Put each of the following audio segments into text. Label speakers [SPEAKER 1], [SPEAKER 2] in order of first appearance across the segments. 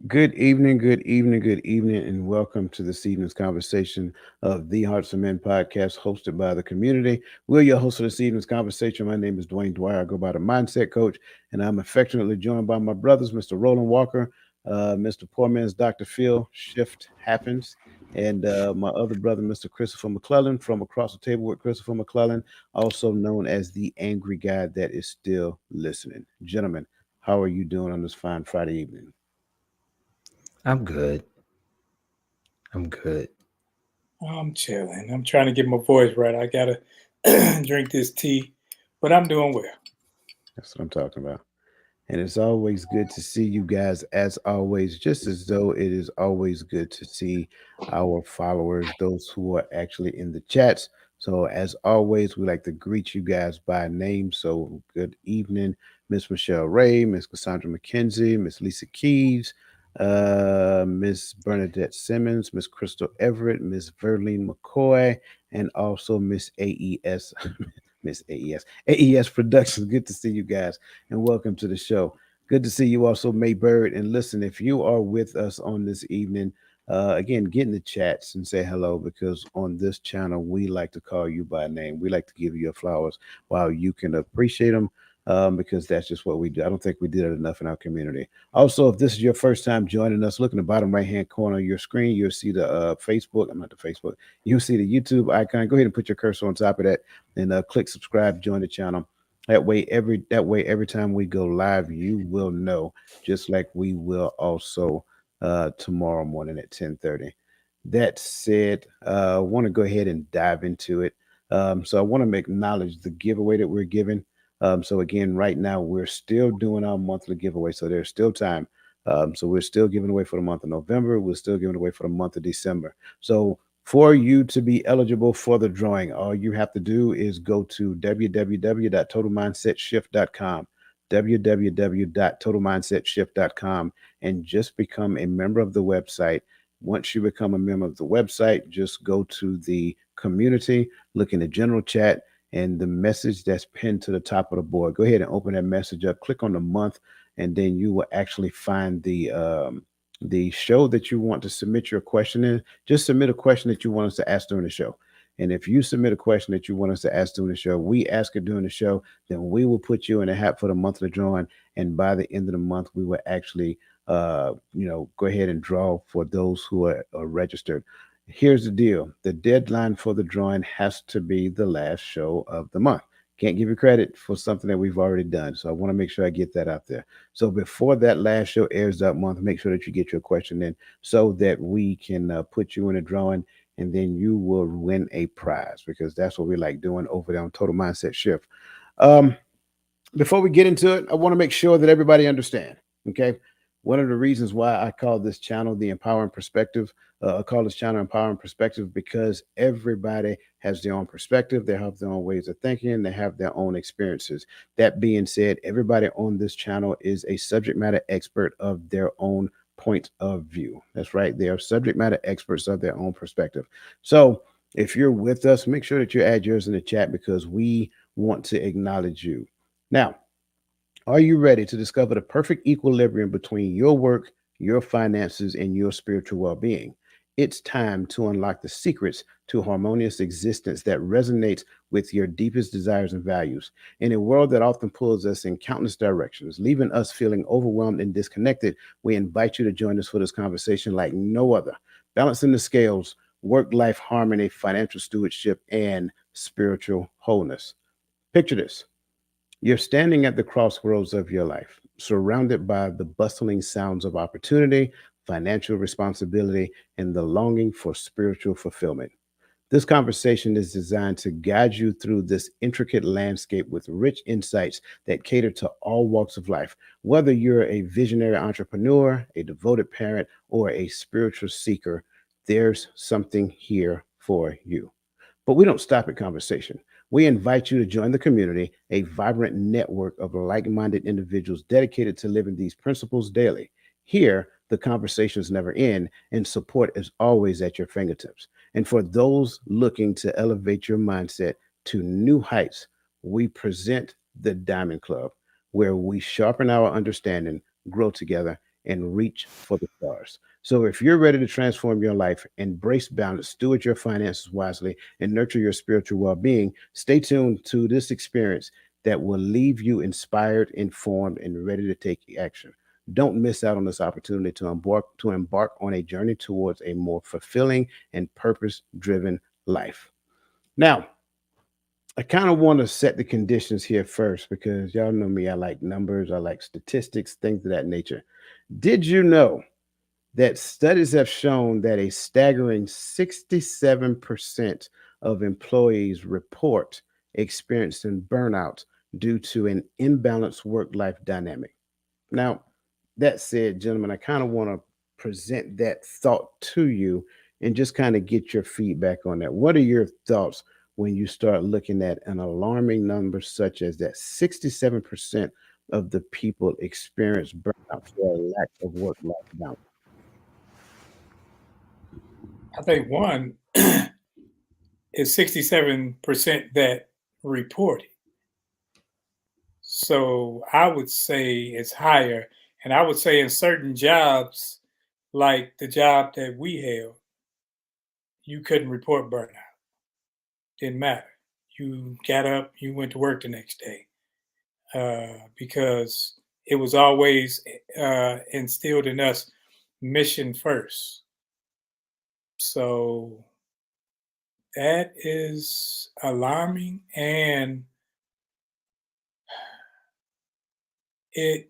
[SPEAKER 1] Good evening, and welcome to this evening's conversation of the Hearts of Men podcast, hosted by the community. We're your host of this evening's conversation. My name is Dwayne Dwyer. I go by the Mindset Coach, and I'm affectionately joined by my brothers, Mr. Roland Walker, Mr. Poor Man's Dr. Phil. Shift happens. And my other brother, Mr. Christopher McClellan, from across the table with Christopher McClellan, also known as the angry guy that is still listening. Gentlemen, how are you doing on this fine Friday evening?
[SPEAKER 2] I'm good. I'm good.
[SPEAKER 3] I'm chilling. I'm trying to get my voice right. I gotta drink this tea, but I'm doing well.
[SPEAKER 1] That's what I'm talking about. And it's always good to see you guys, as always, just as though it is always good to see our followers, those who are actually in the chats. So, as always, we like to greet you guys by name. So, good evening, Miss Michelle Ray, Miss Cassandra McKenzie, Miss Lisa Keeves, Miss Bernadette Simmons, Miss Crystal Everett, Miss Verlene McCoy, and also Miss AES. Miss AES Productions. Good to see you guys and welcome to the show. Good to see you also, May Bird. And listen, if you are with us on this evening, again, get in the chats and say hello because on this channel, we like to call you by name. We like to give you your flowers while you can appreciate them because that's just what we do. I don't think we did it enough in our community. Also, if this is your first time joining us, look in the bottom right hand corner of your screen. You'll see the Facebook. I'm not the Facebook. You'll see the YouTube icon. Go ahead and put your cursor on top of that and click subscribe, join the channel. That way every time we go live, you will know, just like we will also tomorrow morning at 10:30. That said, I want to go ahead and dive into it. So I want to acknowledge the giveaway that we're giving. So again, right now we're still doing our monthly giveaway, so there's still time. So we're still giving away for the month of November. We're still giving away for the month of December. So for you to be eligible for the drawing, all you have to do is go to www.totalmindsetshift.com, www.totalmindsetshift.com, and just become a member of the website. Once you become a member of the website, just go to the community, look in the general chat, and the message that's pinned to the top of the board. Go ahead and open that message up, click on the month, and then you will actually find the show that you want to submit your question in. Just submit a question that you want us to ask during the show. And if you submit a question that you want us to ask during the show, we ask it during the show, then we will put you in a hat for the monthly drawing. And by the end of the month, we will actually, go ahead and draw for those who are registered. Here's the deal: the deadline for the drawing has to be the last show of the month. Can't give you credit for something that we've already done. So I want to make sure I get that out there. So before that last show airs that month, make sure that you get your question in so that we can put you in a drawing and then you will win a prize because that's what we like doing over there on Total Mindset Shift. Um, Before we get into it, I want to make sure that everybody understand. Okay, one of the reasons why I call this channel the Empowering Perspective, I call this channel Empowering Perspective because everybody has their own perspective, they have their own ways of thinking, they have their own experiences. That being said, everybody on this channel is a subject matter expert of their own point of view. That's right, they are subject matter experts of their own perspective. So if you're with us, make sure that you add yours in the chat because we want to acknowledge you. Now, are you ready to discover the perfect equilibrium between your work, your finances, and your spiritual well being? It's time to unlock the secrets to harmonious existence that resonates with your deepest desires and values. In a world that often pulls us in countless directions, leaving us feeling overwhelmed and disconnected, we invite you to join us for this conversation like no other. Balancing the scales, work life harmony, financial stewardship, and spiritual wholeness. Picture this: you're standing at the crossroads of your life, surrounded by the bustling sounds of opportunity, financial responsibility, and the longing for spiritual fulfillment. This conversation is designed to guide you through this intricate landscape with rich insights that cater to all walks of life. Whether you're a visionary entrepreneur, a devoted parent, or a spiritual seeker, there's something here for you. But we don't stop at conversation. We invite you to join the community, a vibrant network of like minded individuals dedicated to living these principles daily. Here, the conversations never end, and support is always at your fingertips. And for those looking to elevate your mindset to new heights, we present the Diamond Club, where we sharpen our understanding, grow together, and reach for the stars. So, if you're ready to transform your life, embrace balance, steward your finances wisely, and nurture your spiritual well being, stay tuned to this experience that will leave you inspired, informed, and ready to take action. Don't miss out on this opportunity to embark on a journey towards a more fulfilling and purpose-driven life. Now, I kind of want to set the conditions here first because y'all know me. I like numbers, I like statistics, things of that nature. Did you know that studies have shown that a staggering 67% of employees report experiencing burnout due to an imbalanced work life dynamic? Now, that said, gentlemen, I kind of want to present that thought to you and just kind of get your feedback on that. What are your thoughts when you start looking at an alarming number such as that 67% of the people experience burnout for a lack of work life balance?
[SPEAKER 3] I think one is 67% that report it. So I would say it's higher. And I would say in certain jobs, like the job that we held, you couldn't report burnout. Didn't matter. You got up, you went to work the next day because it was always instilled in us mission first. So that is alarming, and it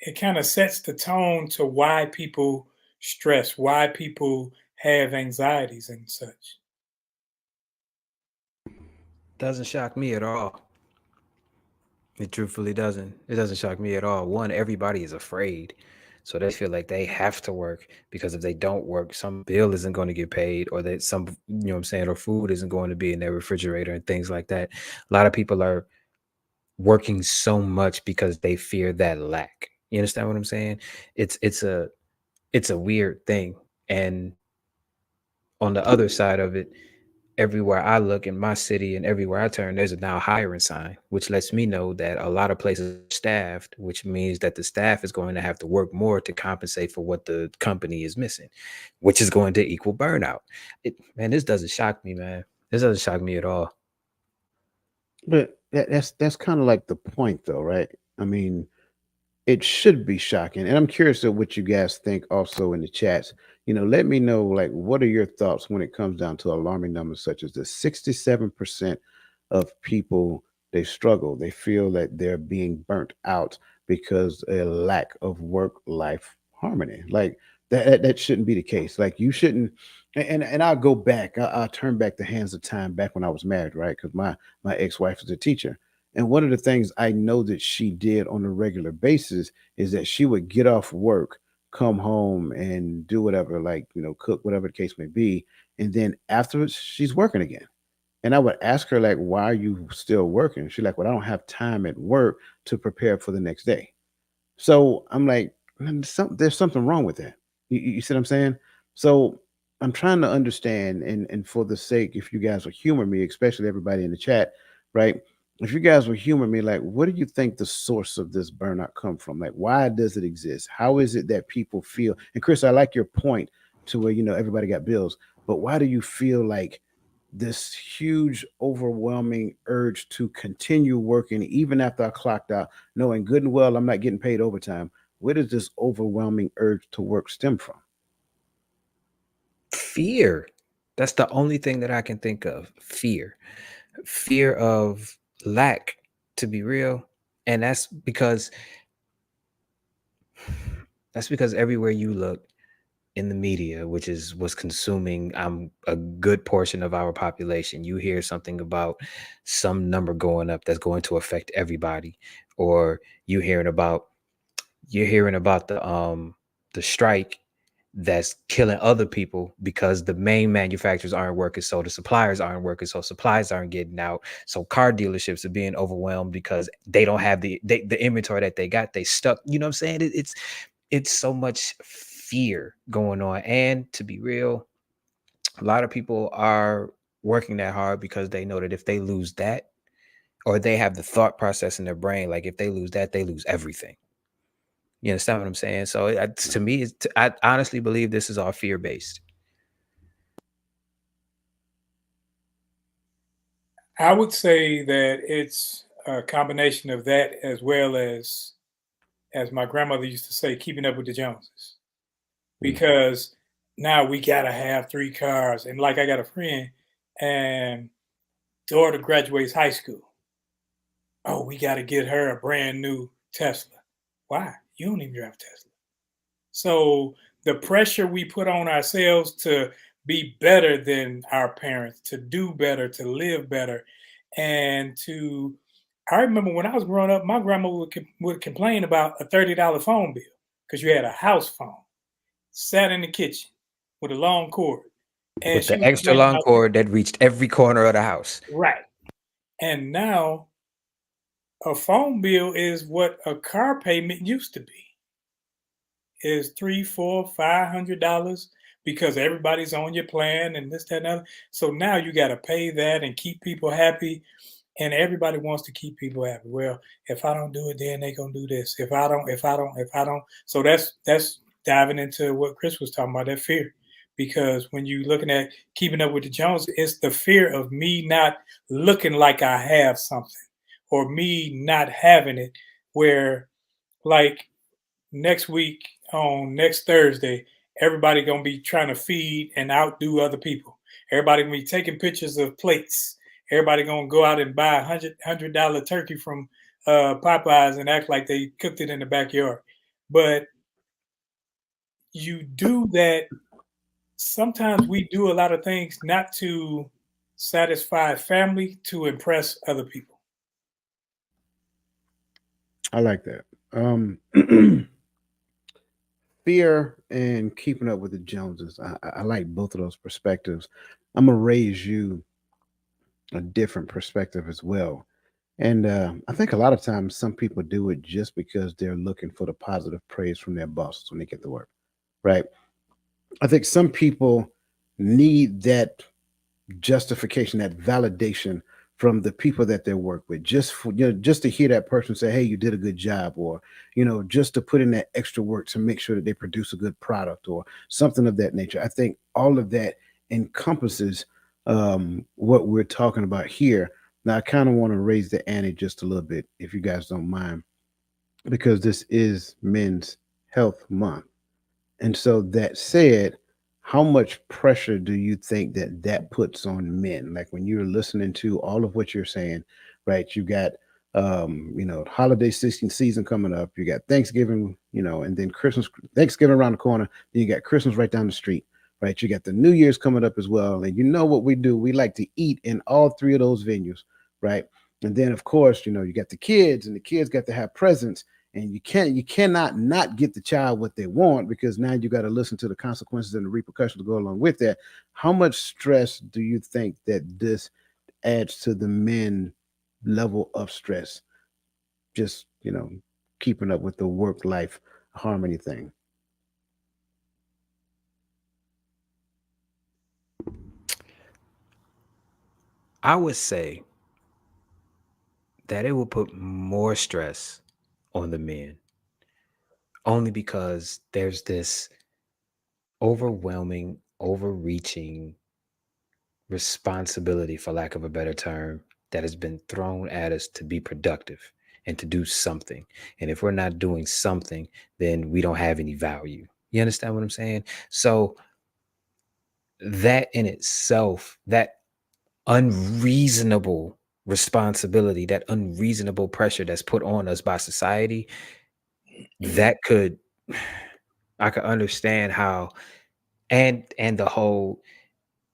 [SPEAKER 3] it kind of sets the tone to why people stress, why people have anxieties and such.
[SPEAKER 2] Doesn't shock me at all. It truthfully doesn't. It doesn't shock me at all. One, everybody is afraid. So they feel like they have to work because if they don't work, some bill isn't going to get paid or that some, what I'm saying, or food isn't going to be in their refrigerator and things like that. A lot of people are working so much because they fear that lack. You understand what I'm saying? It's a weird thing. And on the other side of it, everywhere I look in my city and everywhere I turn, there's a now hiring sign, which lets me know that a lot of places are staffed, which means that the staff is going to have to work more to compensate for what the company is missing, which is going to equal burnout. Man, this doesn't shock me, man. This doesn't shock me at all.
[SPEAKER 1] But that's kind of like the point, though, right? I mean, it should be shocking. And I'm curious of what you guys think also in the chats. Let me know like what are your thoughts when it comes down to alarming numbers such as the 67% of people they struggle. They feel that they're being burnt out because a lack of work life harmony. Like that shouldn't be the case. Like you shouldn't and I'll go back. I'll turn back the hands of time back when I was married, right? Because my ex-wife was a teacher. And one of the things I know that she did on a regular basis is that she would get off work, come home and do whatever, like, cook, whatever the case may be. And then afterwards, she's working again. And I would ask her, like, why are you still working? She's like, well, I don't have time at work to prepare for the next day. So I'm like, "Man, there's something wrong with that. You see what I'm saying? So I'm trying to understand, and for the sake, if you guys will humor me, especially everybody in the chat, right? If you guys will humor me, like, what do you think the source of this burnout come from? Like, why does it exist? How is it that people feel? And Chris, I like your point to where everybody got bills, but why do you feel like this huge, overwhelming urge to continue working even after I clocked out, knowing good and well I'm not getting paid overtime? Where does this overwhelming urge to work stem from?
[SPEAKER 2] Fear. That's the only thing that I can think of. Fear of lack, to be real. And that's because everywhere you look in the media, which is what's consuming a good portion of our population, you hear something about some number going up that's going to affect everybody, or you hearing about you're hearing about the strike that's killing other people because the main manufacturers aren't working, so the suppliers aren't working, so supplies aren't getting out, so car dealerships are being overwhelmed because they don't have the inventory that they got, they stuck. You know what I'm saying? It's it's so much fear going on. And to be real, a lot of people are working that hard because they know that if they lose that, or they have the thought process in their brain, like if they lose that, they lose everything. You understand what I'm saying? So to me, I honestly believe this is all fear based.
[SPEAKER 3] I would say that it's a combination of that as well as my grandmother used to say, keeping up with the Joneses.
[SPEAKER 1] Mm.
[SPEAKER 3] Because now we gotta have 3 cars. And like I got a friend and daughter graduates high school. Oh, we gotta get her a brand new Tesla. Why? You don't even drive a Tesla. So the pressure we put on ourselves to be better than our parents, to do better, to live better, and to I remember when I was growing up, my grandma would complain about a $30 phone bill because you had a house phone, sat in the kitchen with a long cord, and
[SPEAKER 2] With
[SPEAKER 3] she
[SPEAKER 2] the
[SPEAKER 3] was
[SPEAKER 2] extra
[SPEAKER 3] complaining
[SPEAKER 2] long
[SPEAKER 3] about
[SPEAKER 2] cord that reached every corner of the house.
[SPEAKER 3] right. And now a phone bill is what a car payment used to be. Is 3, 4, $500 because everybody's on your plan and this, that, and other. So now you got to pay that and keep people happy. And everybody wants to keep people happy. Well, if I don't do it, then they gonna do this. If I don't. So that's diving into what Chris was talking about, that fear. Because when you're looking at keeping up with the Jones, it's the fear of me not looking like I have something or me not having it. Where like next week on next Thursday, everybody gonna be trying to feed and outdo other people. Everybody gonna be taking pictures of plates. Everybody gonna go out and buy $100 turkey from Popeyes and act like they cooked it in the backyard. But you do that. Sometimes we do a lot of things not to satisfy family, to impress other people.
[SPEAKER 1] I like that. Fear and keeping up with the Joneses. I like both of those perspectives. I'm gonna raise you a different perspective as well. And I think a lot of times some people do it just because they're looking for the positive praise from their bosses when they get to work, right? I think some people need that justification, that validation from the people that they work with, just for, just to hear that person say, "Hey, you did a good job," or just to put in that extra work to make sure that they produce a good product or something of that nature. I think all of that encompasses what we're talking about here. Now, I kind of want to raise the ante just a little bit, if you guys don't mind, because this is Men's Health Month. And so that said, how much pressure do you think that that puts on men? Like when you're listening to all of what you're saying, right? You got, holiday season coming up. You got Thanksgiving, and then Christmas, Thanksgiving around the corner. Then you got Christmas right down the street, right? You got the New Year's coming up as well. And you know what we do? We like to eat in all three of those venues, right? And then of course, you got the kids, and the kids got to have presents, and you cannot not get the child what they want, because now you got to listen to the consequences and the repercussions to go along with that. How much stress do you think that this adds to the men level of stress, just keeping up with the work life harmony thing?
[SPEAKER 2] I would say that it will put more stress on the men, only because there's this overwhelming, overreaching responsibility, for lack of a better term, that has been thrown at us to be productive and to do something. And if we're not doing something, then we don't have any value. You understand what I'm saying? So that in itself, that unreasonable responsibility, that unreasonable pressure that's put on us by society, that could I could understand how, and the whole,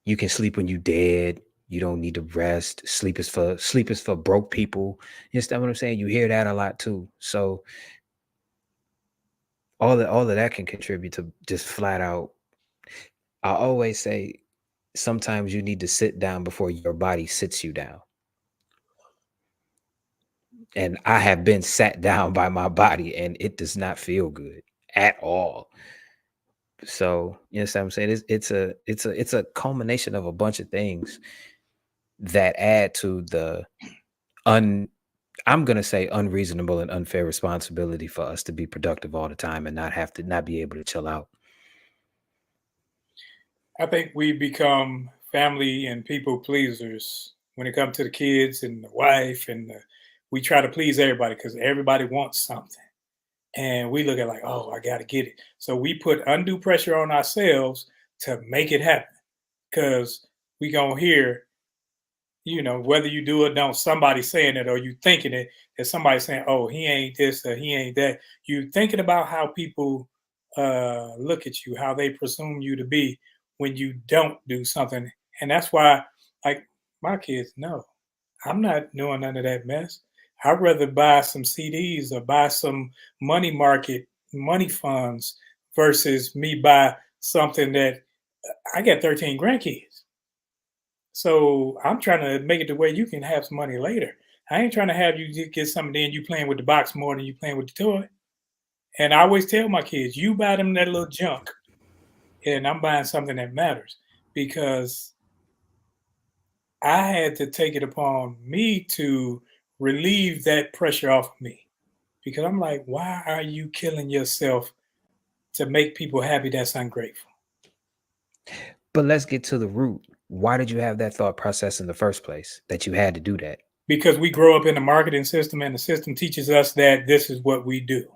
[SPEAKER 2] you can sleep when you dead, you don't need to rest, sleep is for broke people. You understand what I'm saying? You hear that a lot too. So all of that can contribute to just flat out. I always say sometimes you need to sit down before your body sits you down. And I have been sat down by my body and it does not feel good at all. So you know what I'm saying? It's a culmination of a bunch of things that add to the un I'm gonna say unreasonable and unfair responsibility for us to be productive all the time and not be able to chill out.
[SPEAKER 3] I think we become family and people pleasers when it comes to the kids and the wife, and we try to please everybody because everybody wants something, and we look at like, oh, I got to get it. So we put undue pressure on ourselves to make it happen because we gonna hear, whether you do it, don't, somebody saying it or you thinking it, there's somebody saying, oh, he ain't this or he ain't that. You thinking about how people look at you, how they presume you to be when you don't do something. And that's why, like, my kids know I'm not doing none of that mess. I'd rather buy some CDs or buy some money market money funds versus me buy something that I got 13 grandkids. So I'm trying to make it to where you can have some money later. I ain't trying to have you get something, then you playing with the box more than you playing with the toy. And I always tell my kids, you buy them that little junk, and I'm buying something that matters because I had to take it upon me to relieve that pressure off of me. Because I'm like, why are you killing yourself to make people happy that's ungrateful?
[SPEAKER 2] But let's get to the root. Why did you have that thought process in the first place that you had to do that?
[SPEAKER 3] Because we grow up in the marketing system and the system teaches us that this is what we do.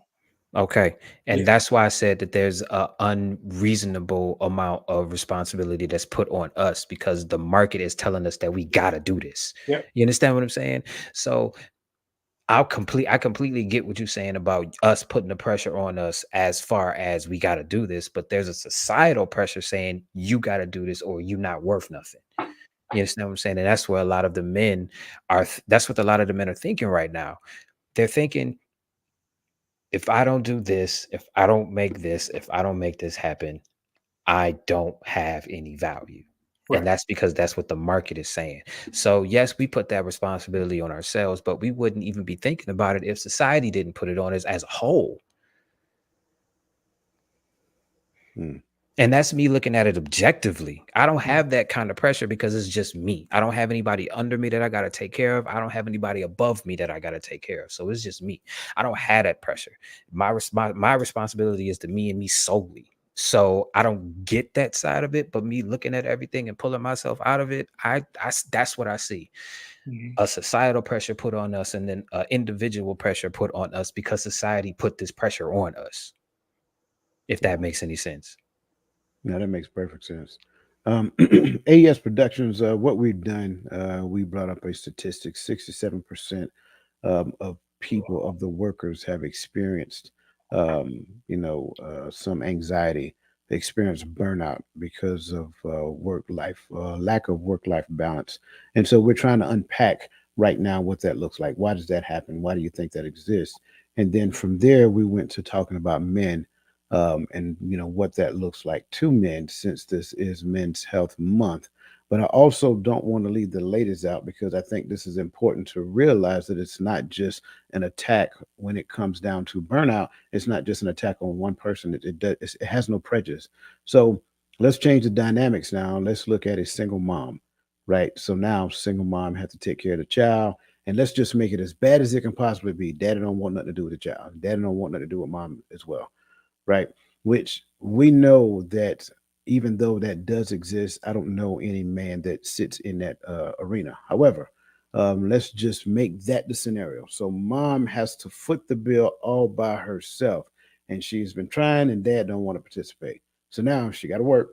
[SPEAKER 2] Okay.
[SPEAKER 3] Yeah.
[SPEAKER 2] And that's why I said that there's a unreasonable amount of responsibility that's put on us because the market is telling us that we gotta do this.
[SPEAKER 3] Yep.
[SPEAKER 2] You understand what I'm saying? So I completely get what you're saying about us putting the pressure on us as far as we gotta do this, but there's a societal pressure saying you gotta do this or you not worth nothing. You understand what I'm saying? And that's where a lot of the men that's what a lot of the men are thinking right now. They're thinking, if I don't do this, if I don't make this, if I don't make this happen, I don't have any value. And
[SPEAKER 3] Right.
[SPEAKER 2] that's because that's what the market is saying. So, yes, we put that responsibility on ourselves, but we wouldn't even be thinking about it if society didn't put it on us as a whole.
[SPEAKER 1] Hmm.
[SPEAKER 2] And that's me looking at it objectively. I don't have that kind of pressure because it's just me. I don't have anybody under me that I got to take care of. I don't have anybody above me that I got to take care of. So it's just me. I don't have that pressure. My responsibility is to me and me solely. So I don't get that side of it, but me looking at everything and pulling myself out of it, that's what I see.
[SPEAKER 3] Mhm.
[SPEAKER 2] A societal pressure put on us and then individual pressure put on us because society put this pressure on us. If that makes any sense.
[SPEAKER 1] No, that makes perfect sense. AES Productions, what we've done, we brought up a statistic: 67% of people, of the workers, have experienced, some anxiety. They experience burnout because of work life, lack of work life balance. And so we're trying to unpack right now what that looks like. Why does that happen? Why do you think that exists? And then from there, we went to talking about men, and what that looks like to men, since this is Men's Health Month. But I also don't want to leave the ladies out because I think this is important to realize that it's not just an attack when it comes down to burnout. It's not just an attack on one person. It has no prejudice. So let's change the dynamics now. Let's look at a single mom, right? So now single mom has to take care of the child. And let's just make it as bad as it can possibly be. Daddy don't want nothing to do with the child. Daddy don't want nothing to do with mom as well, right? Which we know that even though that does exist, I don't know any man that sits in that arena. However, let's just make that the scenario. So mom has to foot the bill all by herself, and she's been trying, and dad don't want to participate. So now she got to work.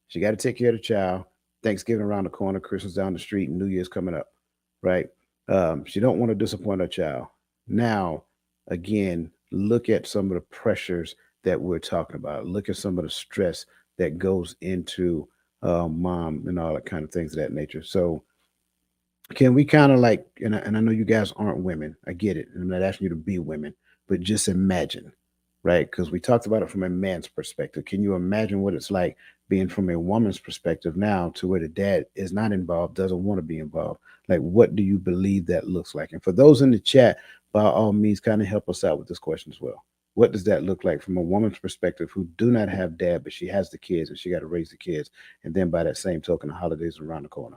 [SPEAKER 1] She got to take care of the child. Thanksgiving around the corner, Christmas down the street, and New Year's coming up, right? She don't want to disappoint her child. Now, again, look at some of the pressures that we're talking about. Look at some of the stress that goes into mom and all that kind of things of that nature. So, can we kind of like, and I know you guys aren't women, I get it. I'm not asking you to be women, but just imagine, right? Because we talked about it from a man's perspective. Can you imagine what it's like being from a woman's perspective now to where the dad is not involved, doesn't want to be involved? Like, what do you believe that looks like? And for those in the chat, by all means, kind of help us out with this question as well. What does that look like from a woman's perspective who do not have dad, but she has the kids and she got to raise the kids? And then by that same token, the holidays are around the corner.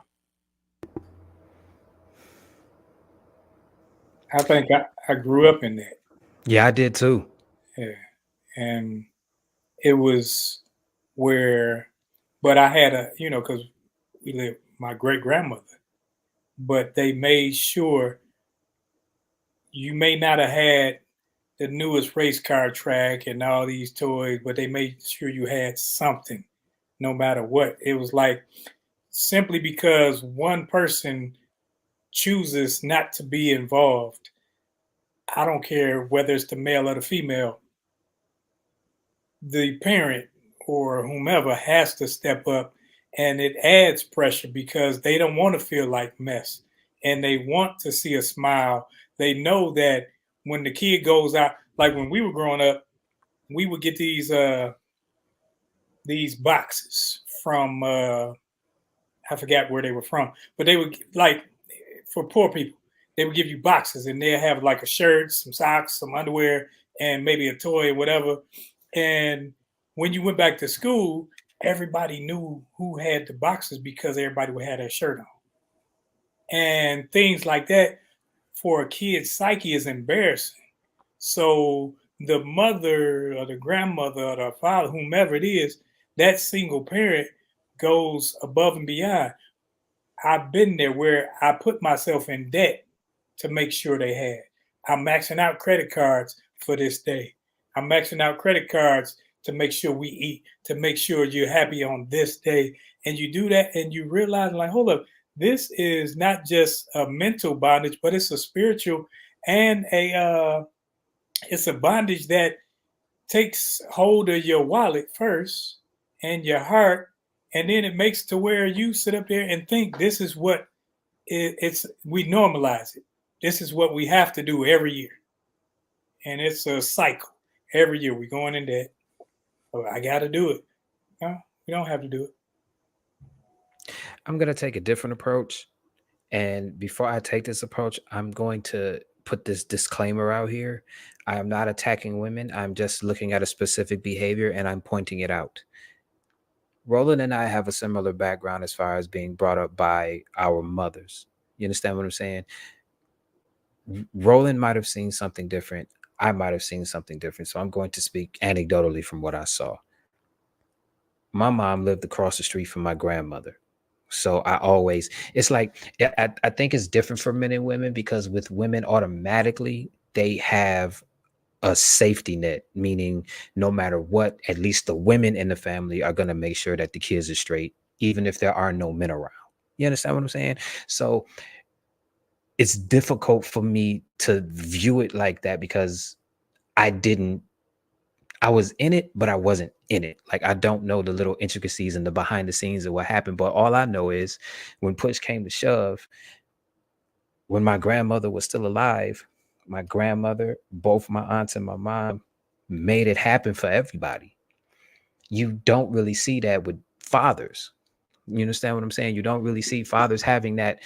[SPEAKER 3] I think I grew up in that.
[SPEAKER 2] Yeah, I did too.
[SPEAKER 3] Yeah. And it was where, but I had a, because we lived my great grandmother, but they made sure you may not have had the newest race car track and all these toys, but they made sure you had something no matter what. It was like simply because one person chooses not to be involved, I don't care whether it's the male or the female, the parent or whomever has to step up, and it adds pressure because they don't want to feel like mess and they want to see a smile. They know that when the kid goes out, like when we were growing up, we would get these boxes from I forgot where they were from, but they would like for poor people. They would give you boxes, and they'll have like a shirt, some socks, some underwear, and maybe a toy or whatever. And when you went back to school, everybody knew who had the boxes because everybody would have their shirt on, and things like that. For a kid's psyche is embarrassing. So the mother or the grandmother or the father, whomever it is, that single parent goes above and beyond. I've been there where I put myself in debt to make sure they had. I'm maxing out credit cards for this day. I'm maxing out credit cards to make sure we eat, to make sure you're happy on this day. And you do that and you realize, like, hold up, this is not just a mental bondage, but it's a spiritual and it's a bondage that takes hold of your wallet first and your heart, and then it makes to where you sit up there and think this is what it's we normalize it. This is what we have to do every year, and it's a cycle. Every year we're going in debt. Oh, I got to do it. No, we don't have to do it.
[SPEAKER 2] I'm going to take a different approach. And before I take this approach, I'm going to put this disclaimer out here. I am not attacking women. I'm just looking at a specific behavior and I'm pointing it out. Roland and I have a similar background as far as being brought up by our mothers. You understand what I'm saying? Roland might have seen something different. I might have seen something different. So I'm going to speak anecdotally from what I saw. My mom lived across the street from my grandmother. So I always, it's like, I think it's different for men and women because with women, automatically, they have a safety net, meaning no matter what, at least the women in the family are going to make sure that the kids are straight, even if there are no men around. You understand what I'm saying? So it's difficult for me to view it like that because I didn't I was in it, but I wasn't in it. Like I don't know the little intricacies and the behind the scenes of what happened. But all I know is when push came to shove, when my grandmother was still alive, my grandmother, both my aunts and my mom made it happen for everybody. You don't really see that with fathers. You understand what I'm saying? You don't really see fathers having that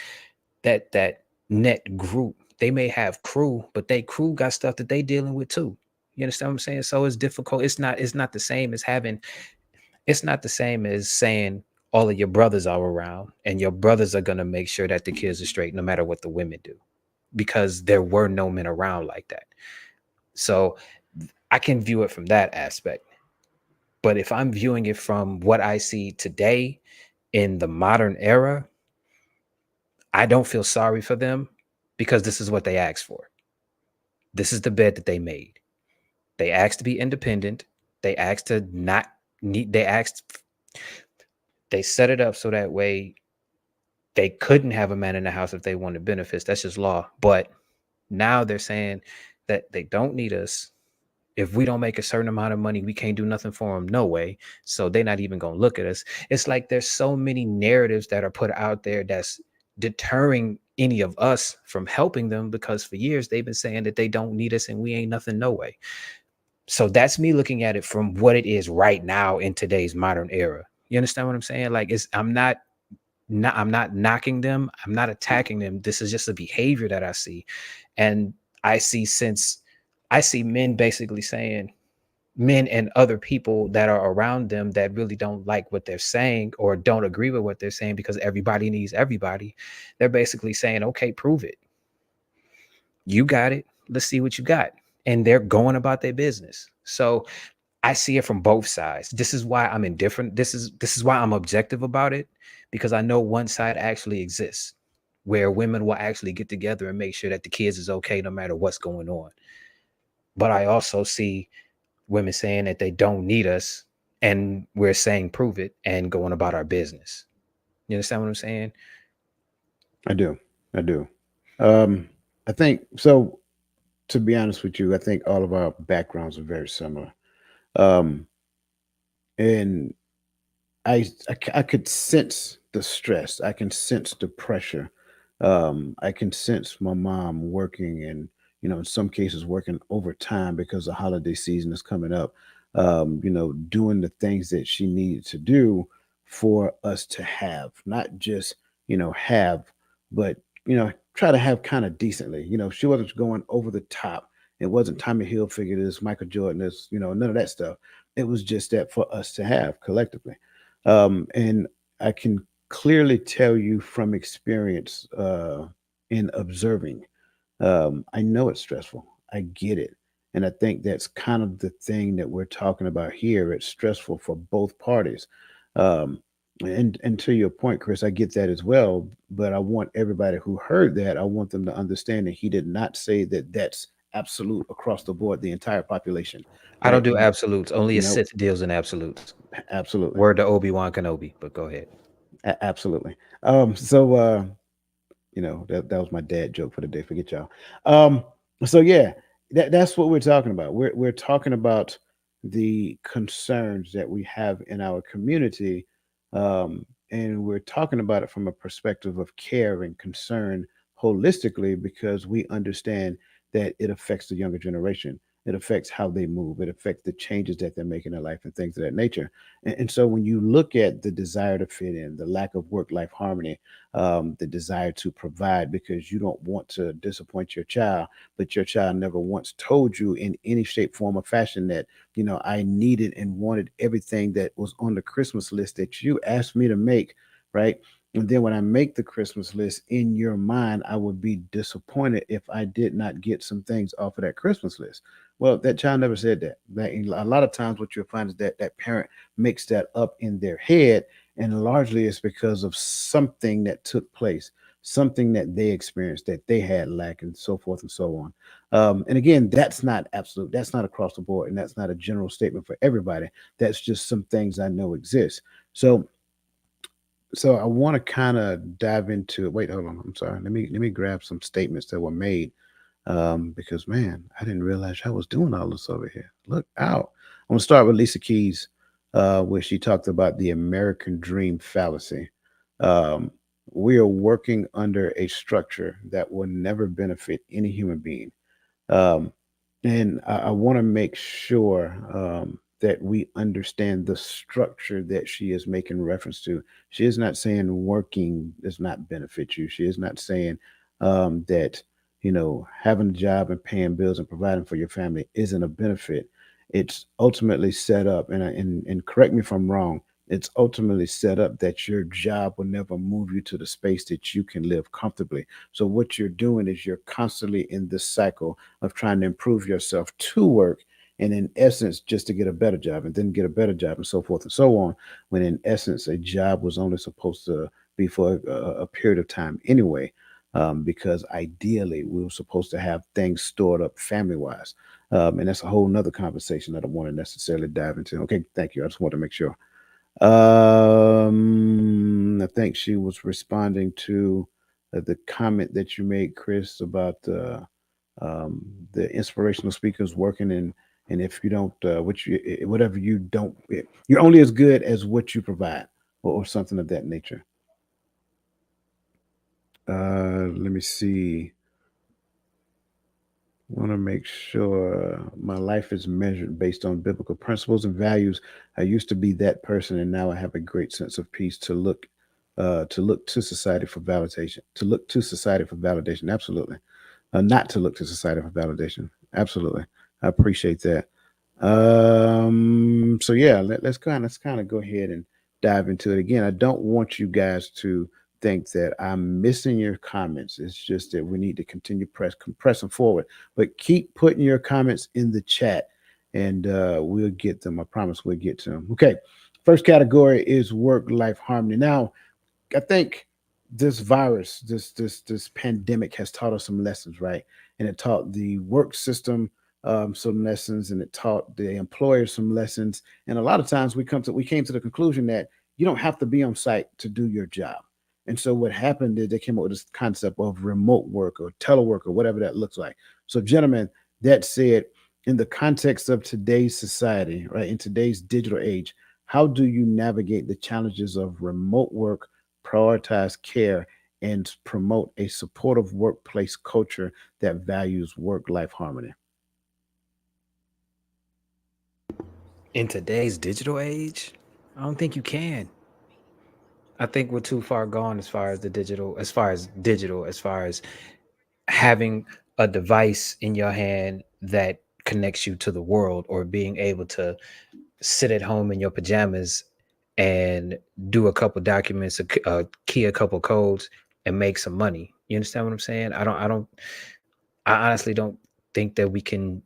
[SPEAKER 2] net group. They may have crew, but they crew got stuff that they dealing with too. You understand what I'm saying? So it's difficult. It's not the same as having, it's not the same as saying all of your brothers are around and your brothers are gonna make sure that the kids are straight no matter what the women do. Because there were no men around like that. So I can view it from that aspect. But if I'm viewing it from what I see today in the modern era, I don't feel sorry for them because this is what they asked for. This is the bed that they made. They asked to be independent. They asked to not need, they set it up so that way they couldn't have a man in the house if they wanted benefits. That's just law. But now they're saying that they don't need us. If we don't make a certain amount of money, we can't do nothing for them. No way. So they're not even going to look at us. It's like there's so many narratives that are put out there that's deterring any of us from helping them because for years they've been saying that they don't need us and we ain't nothing no way. So that's me looking at it from what it is right now in today's modern era. You understand what I'm saying? Like I'm not knocking them. I'm not attacking them. This is just a behavior that I see. And I see since I see men basically saying, men and other people that are around them that really don't like what they're saying or don't agree with what they're saying because everybody needs everybody. They're basically saying, okay, prove it. You got it. Let's see what you got. And they're going about their business. So I see it from both sides. This is why I'm indifferent. This is why I'm objective about it, because I know one side actually exists where women will actually get together and make sure that the kids is okay no matter what's going on. But I also see women saying that they don't need us, and we're saying prove it and going about our business. You understand what I'm saying?
[SPEAKER 1] I do. I do. Um, I think so. To be honest with you, I think all of our backgrounds are very similar. Um, and I could sense the stress. I can sense the pressure. I can sense my mom working and, in some cases working overtime because the holiday season is coming up. Doing the things that she needed to do for us to have, not just, have, but, try to have kind of decently. She wasn't going over the top. It wasn't Tommy Hilfiger this, Michael Jordan this, none of that stuff. It was just that for us to have collectively. And I can clearly tell you from experience in observing. I know it's stressful. I get it. And I think that's kind of the thing that we're talking about here. It's stressful for both parties. Um, and to your point, Chris, I get that as well. But I want everybody who heard that, I want them to understand that he did not say that that's absolute across the board, the entire population,
[SPEAKER 2] I don't
[SPEAKER 1] right?
[SPEAKER 2] do absolutes. Only a
[SPEAKER 1] No,
[SPEAKER 2] Sith deals in absolutes.
[SPEAKER 1] absolutely.
[SPEAKER 2] Word to Obi-Wan Kenobi, but go ahead.
[SPEAKER 1] Absolutely. That was my dad joke for the day. Forget y'all. Um, so yeah, that's what we're talking about. We're talking about the concerns that we have in our community, and we're talking about it from a perspective of care and concern holistically because we understand that it affects the younger generation. It affects how they move. It affects the changes that they're making in life and things of that nature. And so when you look at the desire to fit in, the lack of work-life harmony, the desire to provide because you don't want to disappoint your child, but your child never once told you in any shape, form, or fashion that, I needed and wanted everything that was on the Christmas list that you asked me to make, right? And then when I make the Christmas list in your mind, I would be disappointed if I did not get some things off of that Christmas list. Well, that child never said that. A lot of times, what you'll find is that that parent makes that up in their head, and largely it's because of something that took place, something that they experienced, that they had lack, and so forth and so on. And again, that's not absolute, that's not across the board, and that's not a general statement for everybody. That's just some things I know exist. So so I want to kind of dive into, wait, hold on, I'm sorry, let me grab some statements that were made, because man, I didn't realize I was doing all this over here. Look out. I'm gonna start with Lisa Keys, where she talked about the American dream fallacy. Um, we are working under a structure that will never benefit any human being. Um, and I want to make sure that we understand the structure that she is making reference to. She is not saying working does not benefit you. She is not saying that, having a job and paying bills and providing for your family isn't a benefit. It's ultimately set up, and correct me if I'm wrong, it's ultimately set up that your job will never move you to the space that you can live comfortably. So what you're doing is you're constantly in this cycle of trying to improve yourself to work, and in essence just to get a better job and then get a better job and so forth and so on, when in essence a job was only supposed to be for a period of time anyway, because ideally we were supposed to have things stored up family wise, and that's a whole nother conversation I don't want to necessarily dive into. Okay, thank you, I just want to make sure. I think she was responding to the comment that you made, Chris, about the inspirational speakers working in, and if you don't, whatever you don't, you're only as good as what you provide, or something of that nature. Let me see. Want to make sure my life is measured based on biblical principles and values. I used to be that person, and now I have a great sense of peace to look to society for validation. To look to society for validation, absolutely. Not to look to society for validation, absolutely. I appreciate that. So yeah, let's kind of go ahead and dive into it again. I don't want you guys to think that I'm missing your comments. It's just that we need to continue compressing forward. But keep putting your comments in the chat, and we'll get them. I promise we'll get to them. Okay. First category is work-life harmony. Now, I think this virus, this pandemic has taught us some lessons, right? And it taught the work system some lessons, and it taught the employers some lessons. And a lot of times we came to the conclusion that you don't have to be on site to do your job. And so what happened is they came up with this concept of remote work or telework or whatever that looks like. So, gentlemen, that said, in the context of today's society, right, in today's digital age, how do you navigate the challenges of remote work, prioritize care, and promote a supportive workplace culture that values work life harmony?
[SPEAKER 2] In today's digital age, I don't think you can. I think we're too far gone as far as as far as having a device in your hand that connects you to the world, or being able to sit at home in your pajamas and do a couple documents, key a couple codes, and make some money. You understand what I'm saying? I honestly don't think that we can.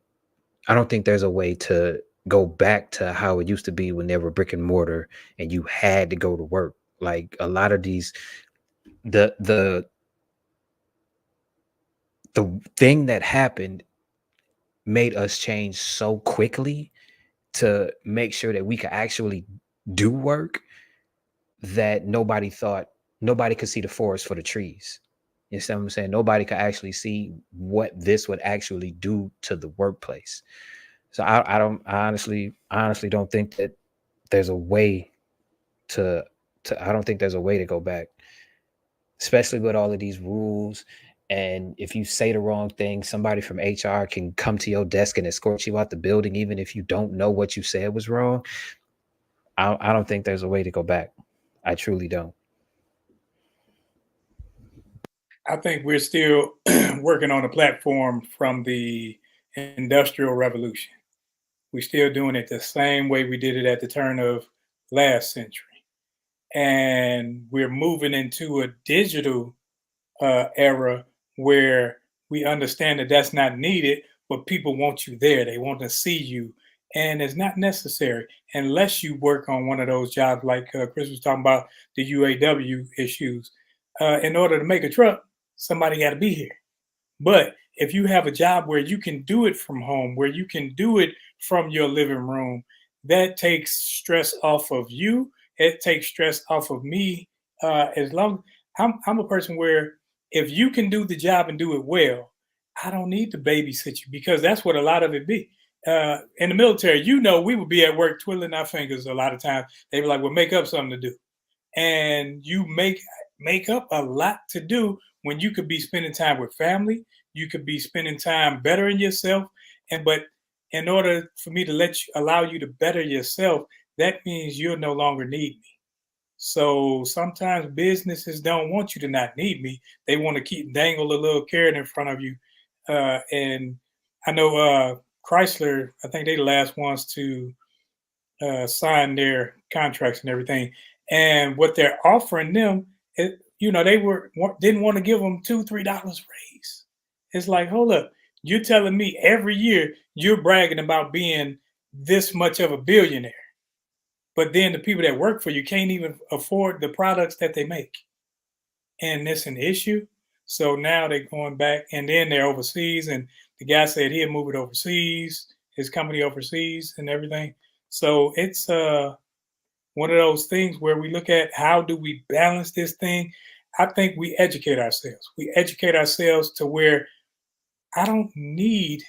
[SPEAKER 2] I don't think there's a way to go back to how it used to be when there were brick and mortar and you had to go to work. Like a lot of these, the the the thing that happened made us change so quickly to make sure that we could actually do work, that nobody could see the forest for the trees. You understand what I'm saying? Nobody could actually see what this would actually do to the workplace. So I honestly don't think that there's a way to I don't think there's a way to go back, especially with all of these rules. And if you say the wrong thing, somebody from HR can come to your desk and escort you out the building, even if you don't know what you said was wrong. I don't think there's a way to go back. I truly don't.
[SPEAKER 3] I think we're still working on a platform from the Industrial Revolution. We're still doing it the same way we did it at the turn of last century. And we're moving into a digital era where we understand that that's not needed, but people want you there. They want to see you. And it's not necessary unless you work on one of those jobs like Chris was talking about, the UAW issues. In order to make a truck, somebody got to be here. But if you have a job where you can do it from home, where you can do it from your living room, that takes stress off of you. It takes stress off of me. As long I'm a person where if you can do the job and do it well, I don't need to babysit you, because that's what a lot of it be. In the military, we would be at work twiddling our fingers a lot of times. They were like, "Well, make up something to do." And you make up a lot to do when you could be spending time with family, you could be spending time bettering yourself. But in order for me to allow you to better yourself, that means you'll no longer need me. So sometimes businesses don't want you to not need me. They want to keep dangle a little carrot in front of you. And I know Chrysler, I think they the last ones to sign their contracts and everything. And what they're offering them, they didn't want to give them $2-3 raise. It's like, hold up, you're telling me every year you're bragging about being this much of a billionaire, but then the people that work for you can't even afford the products that they make, and it's an issue. So now they're going back, and then they're overseas, and the guy said he'd move it overseas, his company overseas, and everything. So it's one of those things where we look at how do we balance this thing. I think we educate ourselves. We educate ourselves to where I don't need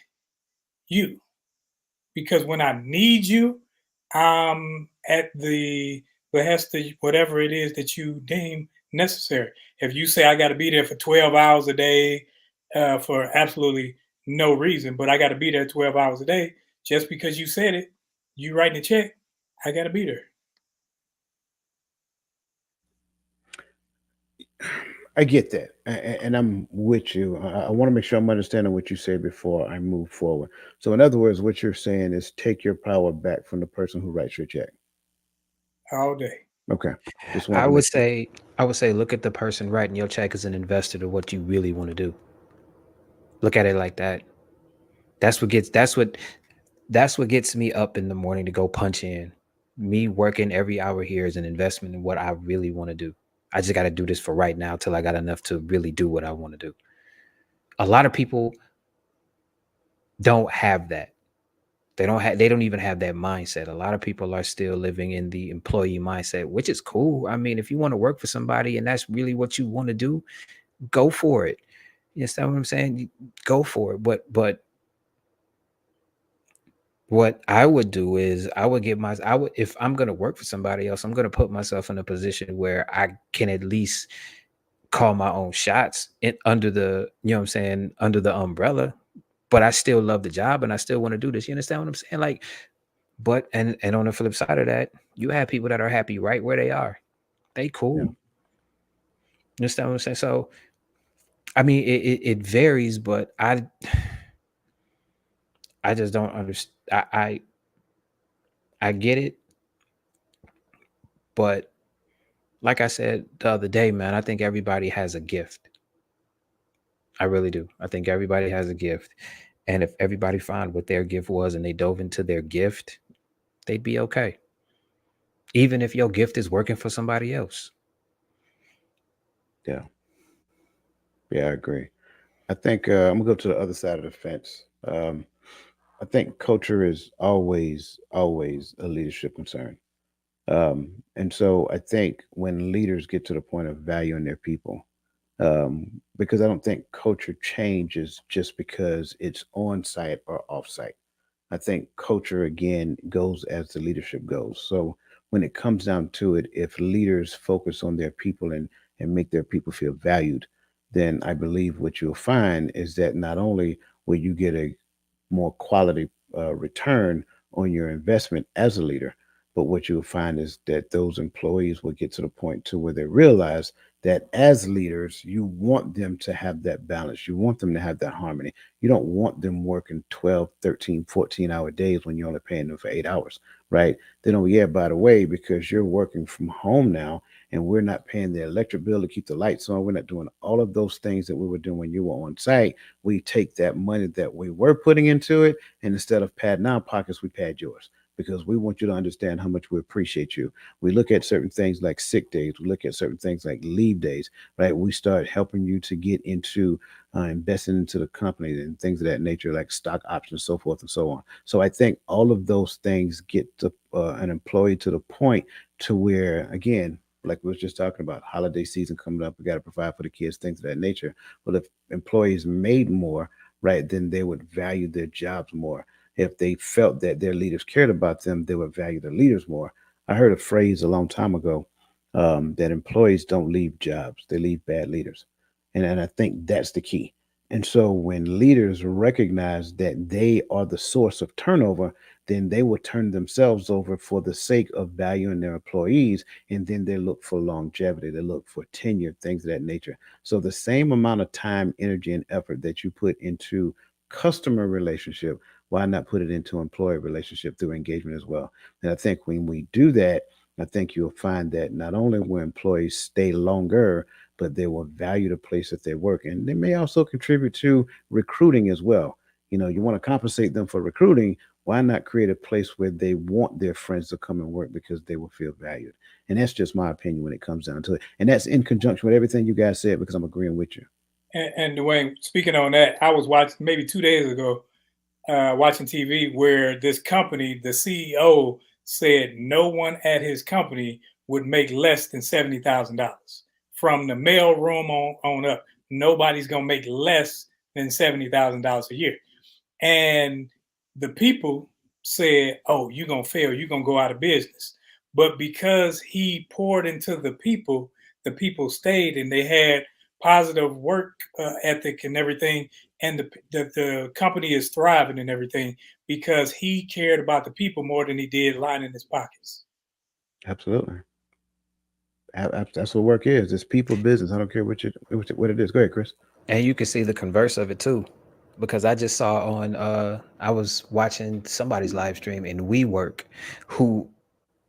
[SPEAKER 3] you, because when I need you, I'm at the behest of whatever it is that you deem necessary. If you say I got to be there for 12 hours a day for absolutely no reason, but I got to be there 12 hours a day just because you said it, you writing a check, I got to be there.
[SPEAKER 1] I get that, and I'm with you. I want to make sure I'm understanding what you said before I move forward. So, in other words, what you're saying is take your power back from the person who writes your check.
[SPEAKER 3] all day.
[SPEAKER 1] Okay, just wanted
[SPEAKER 2] I
[SPEAKER 1] to
[SPEAKER 2] would
[SPEAKER 1] make sure.
[SPEAKER 2] say I would say look at the person writing your check as an investor to what you really want to do. Look at it like that. That's what gets that's what gets me up in the morning to go punch in. Me working every hour here is an investment in what I really want to do. I just got to do this for right now till I got enough to really do what I want to do. A lot of people don't have that. They don't even have that mindset. A lot of people are still living in the employee mindset, which is cool. I mean, if you want to work for somebody and that's really what you want to do, go for it. You understand what I'm saying? Go for it. But what I would do is I would, if I'm going to work for somebody else, I'm going to put myself in a position where I can at least call my own shots under the, you know what I'm saying, under the umbrella, but I still love the job and I still want to do this. You understand what I'm saying? Like, but and on the flip side of that, you have people that are happy right where they are. They
[SPEAKER 1] Yeah,
[SPEAKER 2] cool. You understand what I'm saying? So I mean, it varies, but I just don't understand. I get it, but like I said the other day, man, I think everybody has a gift. I really do. I think everybody has a gift. And if everybody found what their gift was and they dove into their gift, they'd be okay. Even if your gift is working for somebody else.
[SPEAKER 1] yeah, yeah. I agree. I think I'm gonna go to the other side of the fence. I think culture is always a leadership concern. And so I think when leaders get to the point of valuing their people, because I don't think culture changes just because it's on site or off site. I think culture again goes as the leadership goes. So when it comes down to it, if leaders focus on their people and make their people feel valued, then I believe what you'll find is that not only will you get a more quality return on your investment as a leader. But what you'll find is that those employees will get to the point to where they realize that as leaders, you want them to have that balance. You want them to have that harmony. You don't want them working 12, 13, 14-hour days when you're only paying them for 8 hours, right? They don't, yeah, by the way, because you're working from home now and we're not paying the electric bill to keep the lights on. We're not doing all of those things that we were doing when you were on site. We take that money that we were putting into it, and instead of padding our pockets, we pad yours because we want you to understand how much we appreciate you. We look at certain things like sick days, we look at certain things like leave days, right? We start helping you to get into investing into the company and things of that nature, like stock options, so forth and so on. So I think all of those things get to, an employee to the point to where, again, like we was just talking about, holiday season coming up, we got to provide for the kids, things of that nature. Well, if employees made more, right, then they would value their jobs more. If they felt that their leaders cared about them, they would value the leaders more. I heard a phrase a long time ago that employees don't leave jobs, they leave bad leaders. And I think that's the key. And so when leaders recognize that they are the source of turnover, then they will turn themselves over for the sake of valuing their employees. And then they look for longevity, they look for tenure, things of that nature. So the same amount of time, energy, and effort that you put into customer relationship, why not put it into employee relationship through engagement as well? And I think when we do that, I think you'll find that not only will employees stay longer, but they will value the place that they work. And they may also contribute to recruiting as well. You know, you want to compensate them for recruiting. Why not create a place where they want their friends to come and work because they will feel valued? And that's just my opinion when it comes down to it. And that's in conjunction with everything you guys said because I'm agreeing with you.
[SPEAKER 3] And Dwayne, speaking on that, I was watching maybe 2 days ago, watching TV where this company, the CEO said no one at his company would make less than $70,000 from the mail room on up. Nobody's gonna make less than $70,000 a year. And the people said, "Oh, you're gonna fail. You're gonna go out of business." But because he poured into the people stayed, and they had positive work ethic and everything. And the company is thriving and everything because he cared about the people more than he did lining his pockets.
[SPEAKER 1] Absolutely. That's what work is. It's people business. I don't care what it is. Go ahead, Chris.
[SPEAKER 2] And you can see the converse of it too. Because I just saw on I was watching somebody's live stream in WeWork who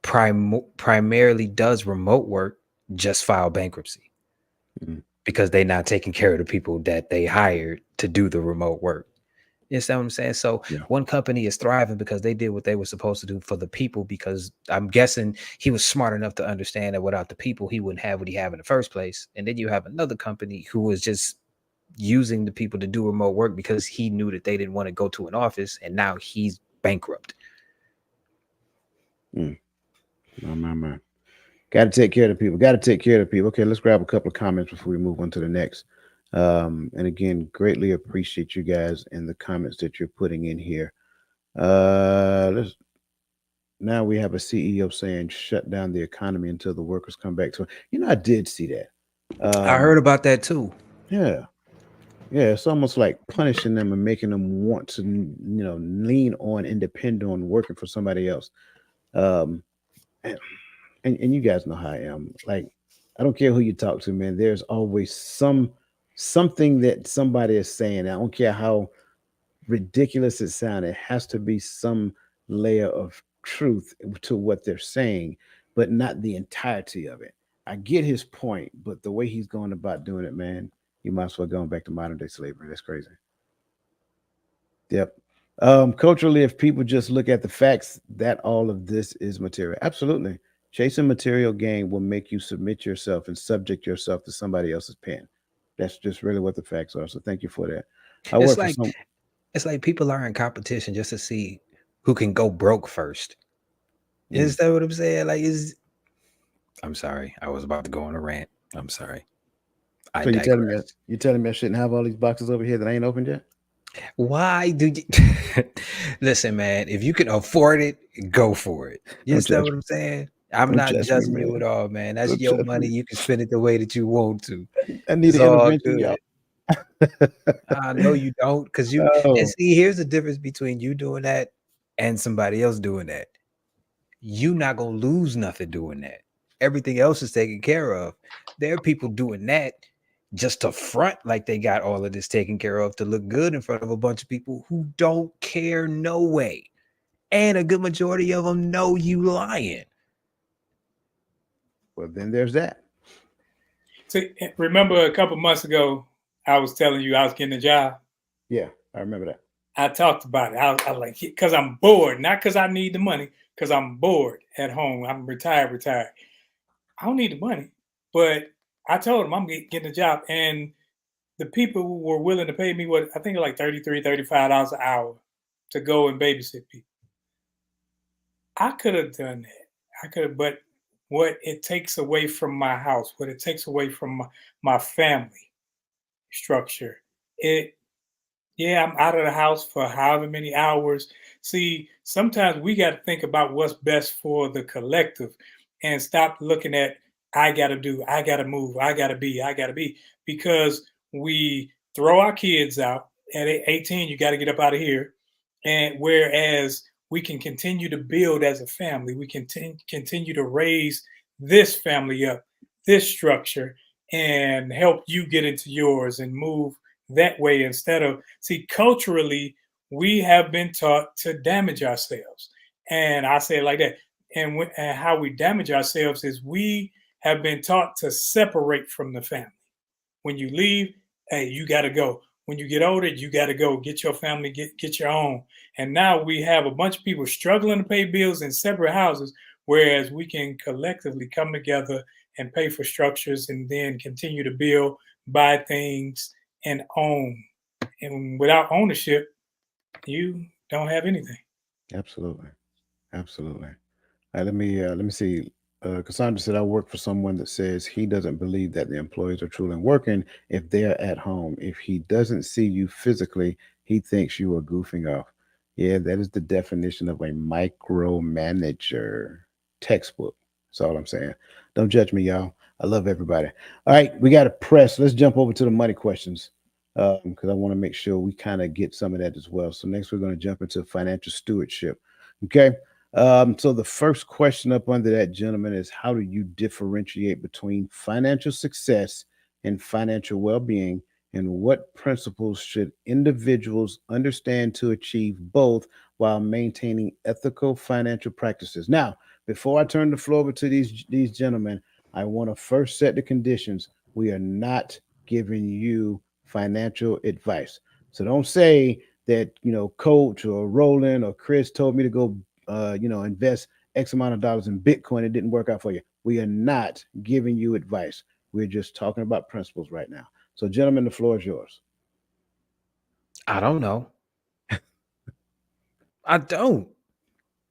[SPEAKER 2] primarily does remote work just filed bankruptcy
[SPEAKER 1] Mm,
[SPEAKER 2] because they're not taking care of the people that they hired to do the remote work. You understand what I'm saying? So
[SPEAKER 1] yeah.
[SPEAKER 2] one company is thriving because they did what they were supposed to do for the people, because I'm guessing he was smart enough to understand that without the people, he wouldn't have what he have in the first place. And then you have another company who was just using the people to do remote work because he knew that they didn't want to go to an office, and now he's bankrupt.
[SPEAKER 1] Mm, my. Got to take care of the people. Got to take care of the people. Okay, let's grab a couple of comments before we move on to the next. And again, greatly appreciate you guys and the comments that you're putting in here. Let's Now we have a CEO saying shut down the economy until the workers come back to it. I did see that.
[SPEAKER 2] I
[SPEAKER 1] Um,
[SPEAKER 2] heard about that too.
[SPEAKER 1] yeah, yeah, it's almost like punishing them and making them want to, lean on and depend on working for somebody else. Um, and, and you guys know how I am. Like, I don't care who you talk to, man. There's always something that somebody is saying. I don't care how ridiculous it sounds. It has to be some layer of truth to what they're saying, but not the entirety of it. I get his point, but the way he's going about doing it, man, you might as well go back to modern day slavery. That's crazy. Yep. Culturally, if people just look at the facts, that all of this is material. Absolutely. Chasing material gain will make you submit yourself and subject yourself to somebody else's pen. That's just really what the facts are. So thank you for that. I
[SPEAKER 2] It's
[SPEAKER 1] work for
[SPEAKER 2] like
[SPEAKER 1] some.
[SPEAKER 2] it's like people are in competition just to see who can go broke first.
[SPEAKER 1] Mm.
[SPEAKER 2] Is that what I'm saying? Like, is I'm sorry, I was about to go on a rant. I'm sorry. I
[SPEAKER 1] So
[SPEAKER 2] digress.
[SPEAKER 1] you telling me I shouldn't have all these boxes over here that I ain't opened yet?
[SPEAKER 2] Why do you listen, man? If you can afford it, go for it. You
[SPEAKER 1] Don't
[SPEAKER 2] understand
[SPEAKER 1] judge
[SPEAKER 2] what I'm saying? I'm
[SPEAKER 1] Don't
[SPEAKER 2] not
[SPEAKER 1] judge me,
[SPEAKER 2] judging you
[SPEAKER 1] man.
[SPEAKER 2] at all, man. That's
[SPEAKER 1] Don't
[SPEAKER 2] your
[SPEAKER 1] judge
[SPEAKER 2] money.
[SPEAKER 1] me.
[SPEAKER 2] You can spend it the way that you want to.
[SPEAKER 1] I need
[SPEAKER 2] It's
[SPEAKER 1] an
[SPEAKER 2] all
[SPEAKER 1] intervention,
[SPEAKER 2] good.
[SPEAKER 1] y'all.
[SPEAKER 2] I know you don't, because you and
[SPEAKER 1] Oh,
[SPEAKER 2] see, here's the difference between you doing that and somebody else doing that. You not gonna lose nothing doing that. Everything else is taken care of. There are people doing that just to front like they got all of this taken care of to look good in front of a bunch of people who don't care no way. And a good majority of them know you lying.
[SPEAKER 1] well, then there's that.
[SPEAKER 3] See, remember a couple months ago, I was telling you I was getting a job.
[SPEAKER 1] Yeah, I remember that.
[SPEAKER 3] I talked about it. I was like, because I'm bored, not because I need the money, because I'm bored at home. I'm retired. I don't need the money, but I told them I'm getting a job, and the people who were willing to pay me what I think like $33, $35 an hour to go and babysit people. I could have done that. I could have, but what it takes away from my house, what it takes away from my family structure, it yeah, I'm out of the house for however many hours. See, sometimes we got to think about what's best for the collective and stop looking at, I got to do, I got to move, I got to be, because we throw our kids out at 18, you got to get up out of here. And whereas we can continue to build as a family, we can continue to raise this family up, this structure, and help you get into yours and move that way instead of see culturally we have been taught to damage ourselves, and I say it like that. And how we damage ourselves is we have been taught to separate from the family. When you leave, hey, you got to go. When you get older, you got to go get your family, get your own. And now we have a bunch of people struggling to pay bills in separate houses, whereas we can collectively come together and pay for structures and then continue to build, buy things, and own. And without ownership, you don't have anything.
[SPEAKER 1] Absolutely, absolutely. Let me see. Cassandra said, "I work for someone that says he doesn't believe that the employees are truly working if they're at home. If he doesn't see you physically, he thinks you are goofing off." Yeah, that is the definition of a micromanager textbook. That's all I'm saying. Don't judge me, y'all. I love everybody. All right, we got to press. Let's jump over to the money questions because I want to make sure we kind of get some of that as well. So next, we're going to jump into financial stewardship. Okay. So the first question up under that, gentleman, is how do you differentiate between financial success and financial well-being, and what principles should individuals understand to achieve both while maintaining ethical financial practices? Now, before I turn the floor over to these gentlemen, I want to first set the conditions. We are not giving you financial advice. So don't say that, Coach or Roland or Chris told me to go invest X amount of dollars in Bitcoin. It didn't work out for you. We are not giving you advice. We're just talking about principles right now. So, gentlemen, the floor is yours.
[SPEAKER 2] I don't know. I don't.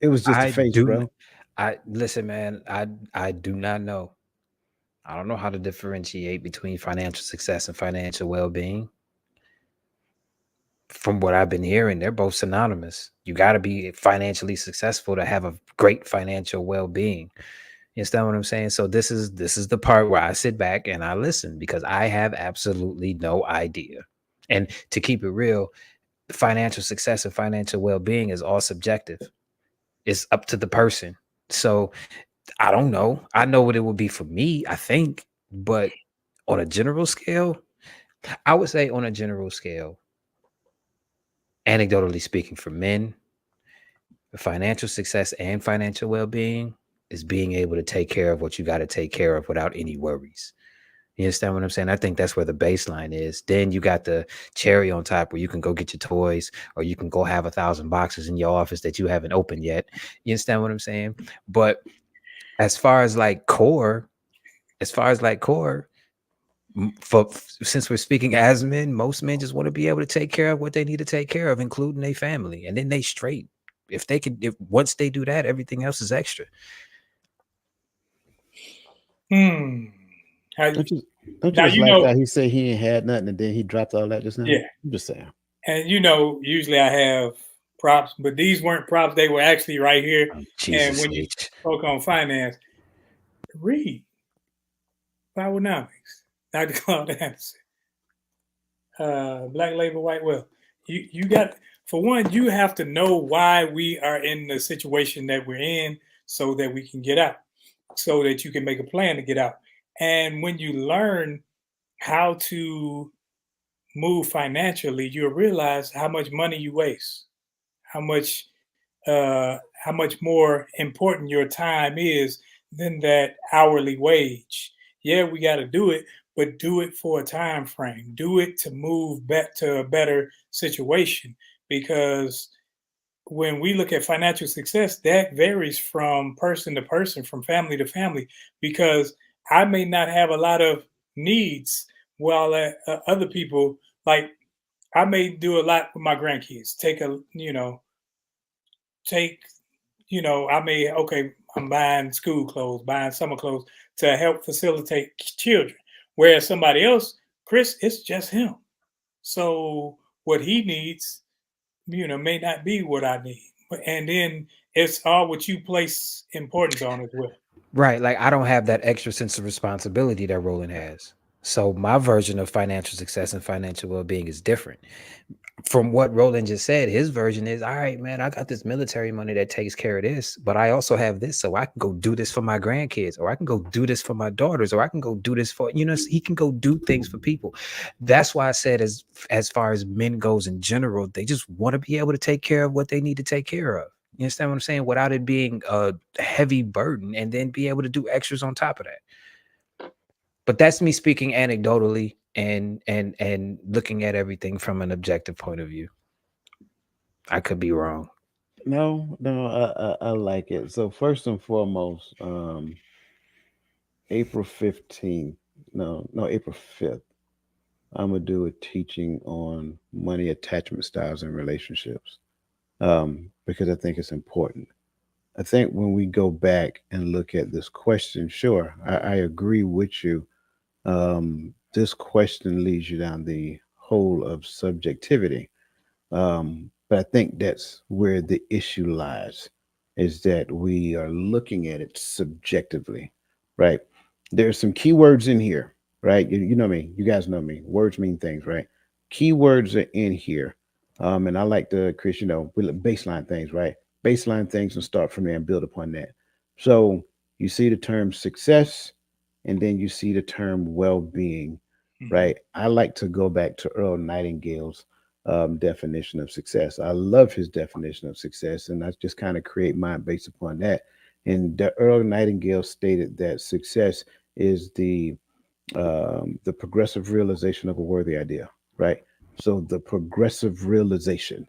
[SPEAKER 1] It was just a
[SPEAKER 2] I
[SPEAKER 1] face,
[SPEAKER 2] do.
[SPEAKER 1] bro.
[SPEAKER 2] I listen, man. I do not know. I don't know how to differentiate between financial success and financial well-being. From what I've been hearing, they're both synonymous. You got to be financially successful to have a great financial well-being. You understand what I'm saying? So this is the part where I sit back and I listen because I have absolutely no idea. And to keep it real, financial success and financial well-being is all subjective. It's up to the person. So I don't know. I know what it would be for me, I think, but on a general scale, I would say on a general scale, anecdotally speaking, for men, financial success and financial well-being is being able to take care of what you got to take care of without any worries. You understand what I'm saying? I think that's where the baseline is. Then you got the cherry on top where you can go get your toys or you can go have 1,000 boxes in your office that you haven't opened yet. You understand what I'm saying? But as far as like core, as far as like core, since we're speaking as men, most men just want to be able to take care of what they need to take care of, including their family, and then they straight. If they can, if once they do that, everything else is extra.
[SPEAKER 3] Hmm. How,
[SPEAKER 1] Don't you don't you
[SPEAKER 3] now
[SPEAKER 1] just
[SPEAKER 3] you
[SPEAKER 1] like
[SPEAKER 3] know,
[SPEAKER 1] that he said he ain't had nothing and then he dropped all that just now?
[SPEAKER 3] yeah,
[SPEAKER 1] I'm just saying.
[SPEAKER 3] and usually I have props, but these weren't props; they were actually right here.
[SPEAKER 2] Oh,
[SPEAKER 3] And
[SPEAKER 2] Jesus
[SPEAKER 3] when you
[SPEAKER 2] H.
[SPEAKER 3] spoke on finance, read Bidenomics, Dr. Claude Anderson, Black Labor, White Wealth. You got, for one, you have to know why we are in the situation that we're in, so that we can get out, so that you can make a plan to get out. And when you learn how to move financially, you'll realize how much money you waste, how much how much more important your time is than that hourly wage. Yeah, we got to do it, but do it for a time frame. Do it to move back to a better situation, because when we look at financial success, that varies from person to person, from family to family, because I may not have a lot of needs, while other people, like, I may do a lot with my grandkids. Take, I may, okay, I'm buying school clothes, buying summer clothes to help facilitate children. Whereas somebody else, Chris, it's just him. So what he needs, may not be what I need. And then it's all what you place importance on as well.
[SPEAKER 2] Right. Like I don't have that extra sense of responsibility that Roland has. So my version of financial success and financial well-being is different. From what Roland just said, his version is, all right, man, I got this military money that takes care of this, but I also have this, so I can go do this for my grandkids, or I can go do this for my daughters, or I can go do this for, he can go do things for people. That's why I said, as far as men goes in general, they just want to be able to take care of what they need to take care of. You understand what I'm saying? Without it being a heavy burden, and then be able to do extras on top of that. But that's me speaking anecdotally and looking at everything from an objective point of view. I could be wrong.
[SPEAKER 1] No, no, I like it. So first and foremost, April 15th, no, April 5th, I'm gonna do a teaching on money attachment styles and relationships. Because I think it's important. I think when we go back and look at this question, sure, I agree with you. This question leads you down the hole of subjectivity. But I think that's where the issue lies, is that we are looking at it subjectively, right? There's some keywords in here, right? You know me, you guys know me. Words mean things, right? Keywords are in here. And I like to, Chris, we look baseline things, right? baseline things and start from there and build upon that. So you see the term success, and then you see the term well-being,
[SPEAKER 3] Mhm.
[SPEAKER 1] right? I like to go back to Earl Nightingale's definition of success. I love his definition of success, and I just kind of create mine based upon that. And Earl Nightingale stated that success is the progressive realization of a worthy idea, right? So the progressive realization.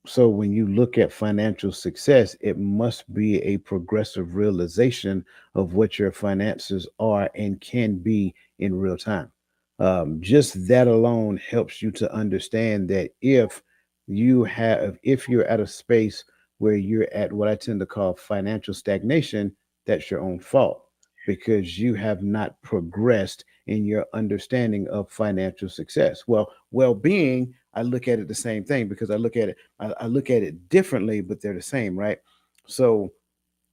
[SPEAKER 1] So when you look at financial success, it must be a progressive realization of what your finances are and can be in real time. Just that alone helps you to understand that if you're at a space where you're at what I tend to call financial stagnation, that's your own fault because you have not progressed in your understanding of financial success. Well-being, I look at it the same thing because I look at it differently, but they're the same, right? So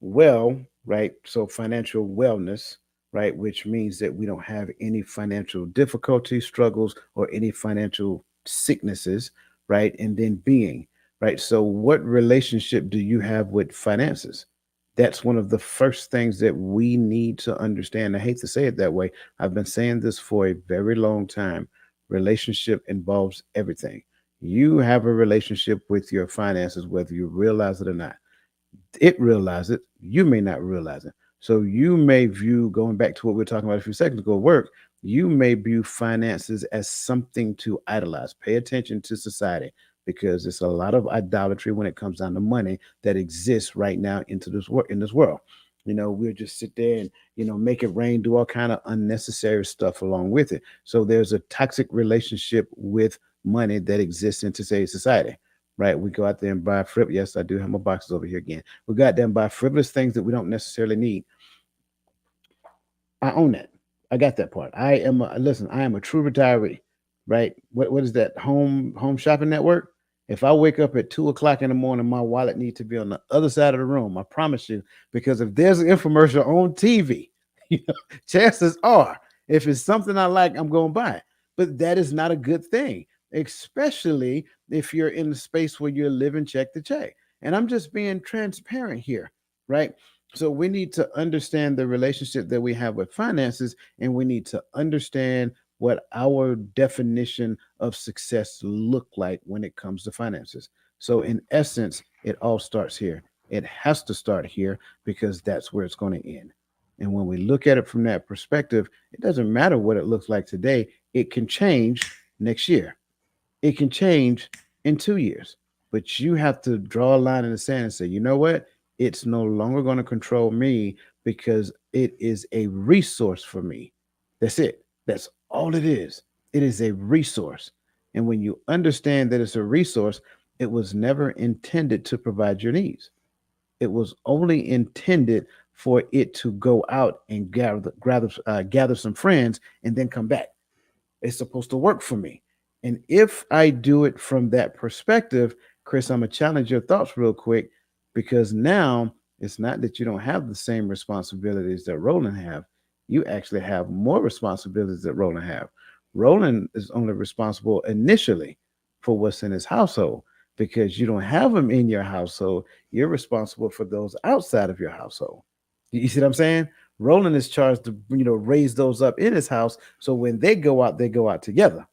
[SPEAKER 1] right? So financial wellness, right? Which means that we don't have any financial difficulties, struggles, or any financial sicknesses, right? And then being, right? So what relationship do you have with finances? That's one of the first things that we need to understand. I hate to say it that way. I've been saying this for a very long time. Relationship involves everything. You have a relationship with your finances, whether you realize it or not. It realize it, you may not realize it. So you may view, going back to what we were talking about a few seconds ago, work, you may view finances as something to idolize. Pay attention to society because it's a lot of idolatry when it comes down to money that exists right now into this world in this world. We'll just sit there and make it rain, do all kind of unnecessary stuff along with it. So there's a toxic relationship with money that exists in today's society, right? We go out there and buy yes, I do have my boxes over here again. We got them buy frivolous things that we don't necessarily need. I own that. I got that part. Listen. I am a true retiree, right? What is that? Home shopping network. If I wake up at 2 o'clock in the morning, my wallet needs to be on the other side of the room. I promise you, because if there's an infomercial on TV, you know, chances are, if it's something I like, I'm going to buy it. But that is not a good thing, especially if you're in the space where you're living check to check. And I'm just being transparent here, right? So we need to understand the relationship that we have with finances, and we need to understand what our definition of success look like when it comes to finances. So in essence, it all starts here. It has to start here because that's where it's going to end. And when we look at it from that perspective, it doesn't matter what it looks like today. It can change next year. It can change in 2 years, but you have to draw a line in the sand and say, you know what? It's no longer going to control me because it is a resource for me. That's it. That's all it is. It is a resource. And when you understand that it's a resource, it was never intended to provide your needs. It was only intended for it to go out and gather some friends and then come back. It's supposed to work for me. And if I do it from that perspective, Chris, I'm going to challenge your thoughts real quick because now it's not that you don't have the same responsibilities that Roland have. You actually have more responsibilities that Roland have. Roland is only responsible initially for what's in his household because you don't have them in your household. You're responsible for those outside of your household. You see what I'm saying? Roland is charged to raise those up in his house. So when they go out together.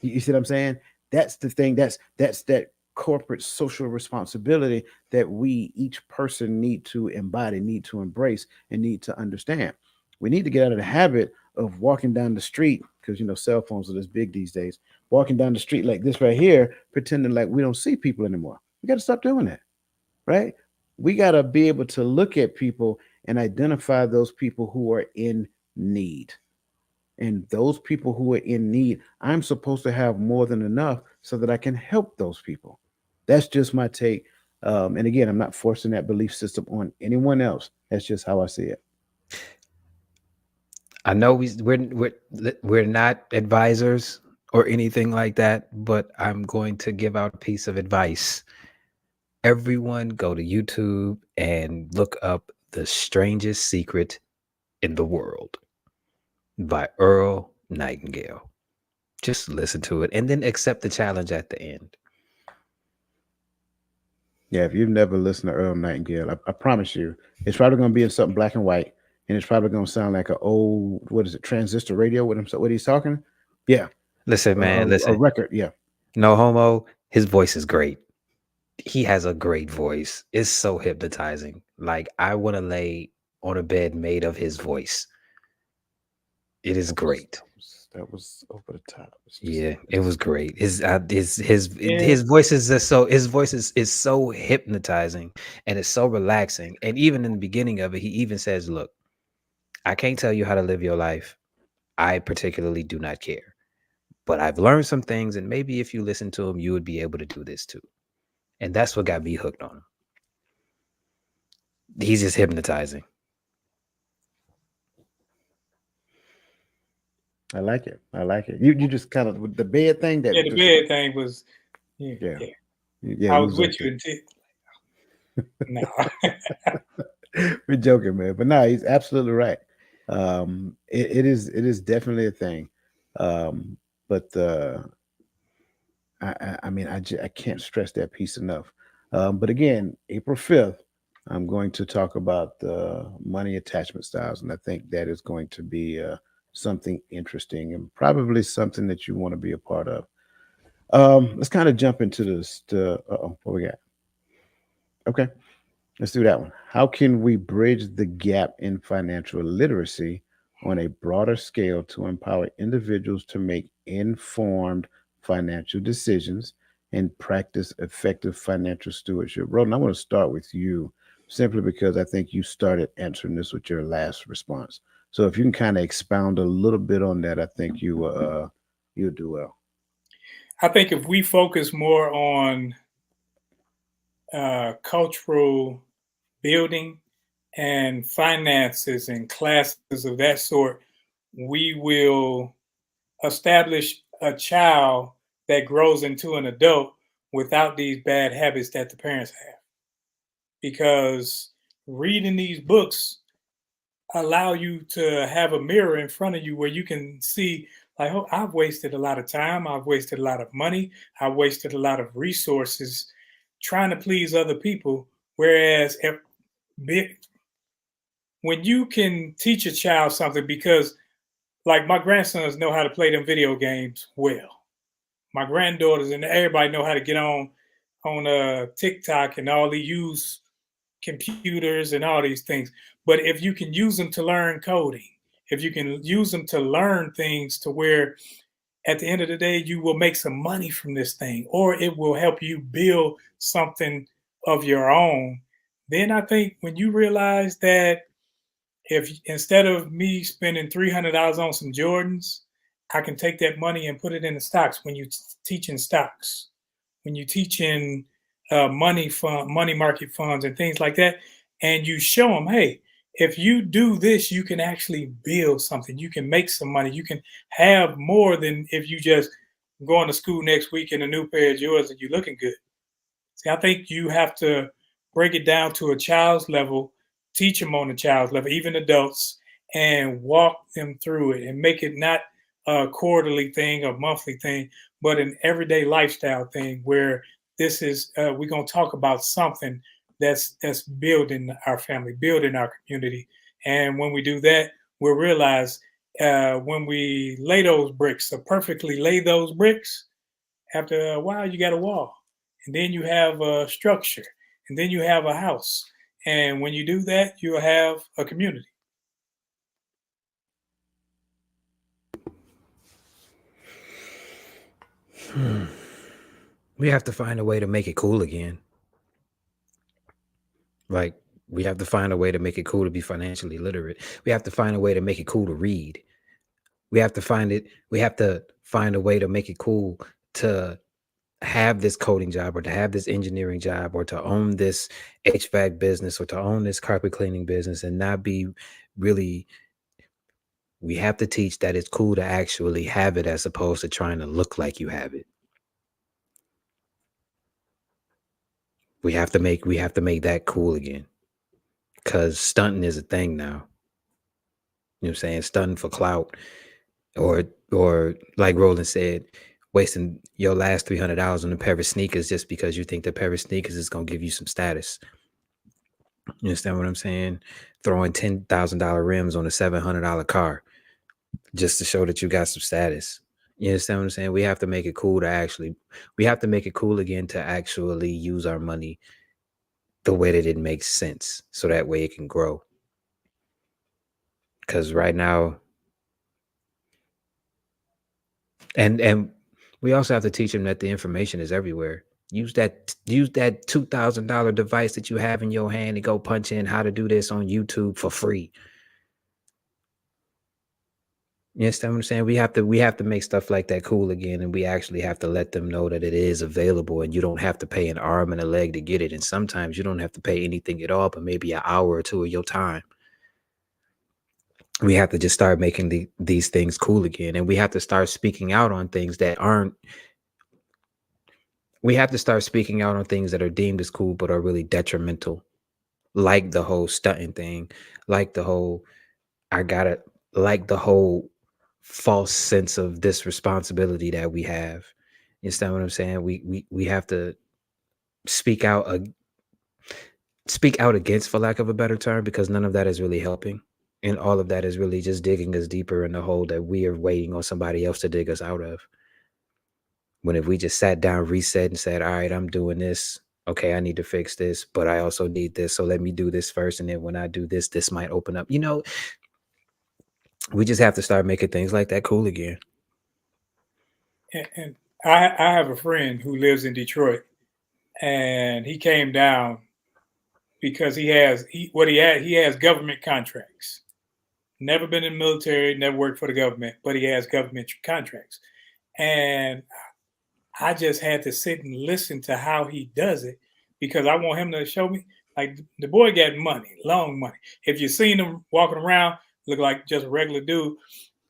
[SPEAKER 1] You see what I'm saying? That's the thing. That's that corporate social responsibility that we each person need to embody, need to embrace, and need to understand. We need to get out of the habit of walking down the street because cell phones are this big these days. Walking down the street like this right here, pretending like we don't see people anymore. We got to stop doing that, right? We got to be able to look at people and identify those people who are in need. And those people who are in need, I'm supposed to have more than enough so that I can help those people. That's just my take. And again, I'm not forcing that belief system on anyone else. That's just how I see it.
[SPEAKER 2] I know we're not advisors or anything like that, but I'm going to give out a piece of advice. Everyone go to YouTube and look up The Strangest Secret in the World by Earl Nightingale. Just listen to it and then accept the challenge at the end.
[SPEAKER 1] Yeah, if you've never listened to Earl Nightingale, I promise you, it's probably going to be in something black and white, and it's probably going to sound like an old, what is it, transistor radio? What he's talking? Yeah,
[SPEAKER 2] Listen, man,
[SPEAKER 1] a
[SPEAKER 2] listen.
[SPEAKER 1] record. Yeah,
[SPEAKER 2] No homo. His voice is great. He has a great voice. It's so hypnotizing. Like I want to lay on a bed made of his voice. It is
[SPEAKER 1] that was
[SPEAKER 2] great.
[SPEAKER 1] over the top. It's just
[SPEAKER 2] Yeah, it was
[SPEAKER 1] it's
[SPEAKER 2] great.
[SPEAKER 3] Yeah,
[SPEAKER 2] His voice is just so his voice is so hypnotizing and it's so relaxing. And even in the beginning of it, he even says, "Look, I can't tell you how to live your life. I particularly do not care. But I've learned some things, and maybe if you listen to him, you would be able to do this too." And that's what got me hooked on him. He's just hypnotizing.
[SPEAKER 1] I like it. I like it. You just kind of with the bed thing
[SPEAKER 3] yeah.
[SPEAKER 1] that
[SPEAKER 3] The
[SPEAKER 1] just
[SPEAKER 3] bed thing was, yeah,
[SPEAKER 1] yeah
[SPEAKER 3] yeah.
[SPEAKER 1] yeah
[SPEAKER 3] I
[SPEAKER 1] you
[SPEAKER 3] was
[SPEAKER 1] was
[SPEAKER 3] with
[SPEAKER 1] up
[SPEAKER 3] you
[SPEAKER 1] there.
[SPEAKER 3] until no.
[SPEAKER 1] We're joking, man, but no, he's absolutely right. It is definitely a thing, um, but I mean, I can't stress that piece enough. But again, April 5th, I'm going to talk about the money attachment styles, and I think that is going to be something interesting and probably something that you want to be a part of. Let's kind of jump into this. What we got? Okay, let's do that one. How can we bridge the gap in financial literacy on a broader scale to empower individuals to make informed financial decisions and practice effective financial stewardship? Roland, I want to start with you simply because I think you started answering this with your last response. So if you can kind of expound a little bit on that, I think you'll do well.
[SPEAKER 3] I think if we focus more on cultural building and finances and classes of that sort, we will establish a child that grows into an adult without these bad habits that the parents have. Because reading these books allow you to have a mirror in front of you where you can see, like, oh, I've wasted a lot of time, I've wasted a lot of money, I've wasted a lot of resources trying to please other people. Whereas when you can teach a child something, because like my grandsons know how to play them video games well, my granddaughters and everybody know how to get on TikTok and all the use computers and all these things. But if you can use them to learn coding, if you can use them to learn things to where at the end of the day you will make some money from this thing, or it will help you build something of your own, then I think when you realize that if instead of me spending $300 on some Jordans, I can take that money and put it in the stocks. When you teach in stocks, when you teach in money market funds and things like that, and you show them, hey, if you do this, you can actually build something. You can make some money. You can have more than if you just going to school next week in a new pair of Jordans and you're looking good. See, I think you have to break it down to a child's level, teach them on the child's level, even adults, and walk them through it and make it not a quarterly thing or monthly thing, but an everyday lifestyle thing where this is we're gonna talk about something that's building our family, building our community. And when we do that, we'll realize when we lay those bricks, so perfectly lay those bricks, after a while, you got a wall, and then you have a structure, and then you have a house. And when you do that, you'll have a community.
[SPEAKER 2] We have to find a way to make it cool again. Like we have to find a way to make it cool to be financially literate. We have to find a way to make it cool to read. We have to find a way to make it cool to have this coding job or to have this engineering job or to own this HVAC business or to own this carpet cleaning business and not be really, we have to teach that it's cool to actually have it as opposed to trying to look like you have it. We have to make that cool again because stunting is a thing now. You know what I'm saying? Stunting for clout or like Roland said, wasting your last $300 on a pair of sneakers just because you think the pair of sneakers is gonna give you some status. You understand what I'm saying? Throwing $10,000 rims on a $700 car just to show that you got some status. You understand what I'm saying? We have to make it cool to actually, we have to make it cool again to actually use our money the way that it makes sense, so that way it can grow. Because right now, and we also have to teach them that the information is everywhere. Use that $2,000 device that you have in your hand and go punch in how to do this on YouTube for free. You understand what I'm saying? We have to make stuff like that cool again, and we actually have to let them know that it is available, and you don't have to pay an arm and a leg to get it. And sometimes you don't have to pay anything at all, but maybe an hour or two of your time. We have to just start making these things cool again, and we have to start speaking out on things that aren't. We have to start speaking out on things that are deemed as cool but are really detrimental, like the whole stunting thing, like the whole I gotta, like the whole false sense of this responsibility that we have. You understand what I'm saying? We have to speak out speak out against, for lack of a better term, because none of that is really helping. And all of that is really just digging us deeper in the hole that we are waiting on somebody else to dig us out of. When if we just sat down, reset, and said, all right, I'm doing this. Okay, I need to fix this, but I also need this. So let me do this first. And then when I do this, this might open up. We just have to start making things like that cool again.
[SPEAKER 3] And I have a friend who lives in Detroit, and he came down because he has government contracts. Never been in the military, never worked for the government, but he has government contracts. And I just had to sit and listen to how he does it because I want him to show me. Like the boy got money, long money. If you seen him walking around, look like just a regular dude.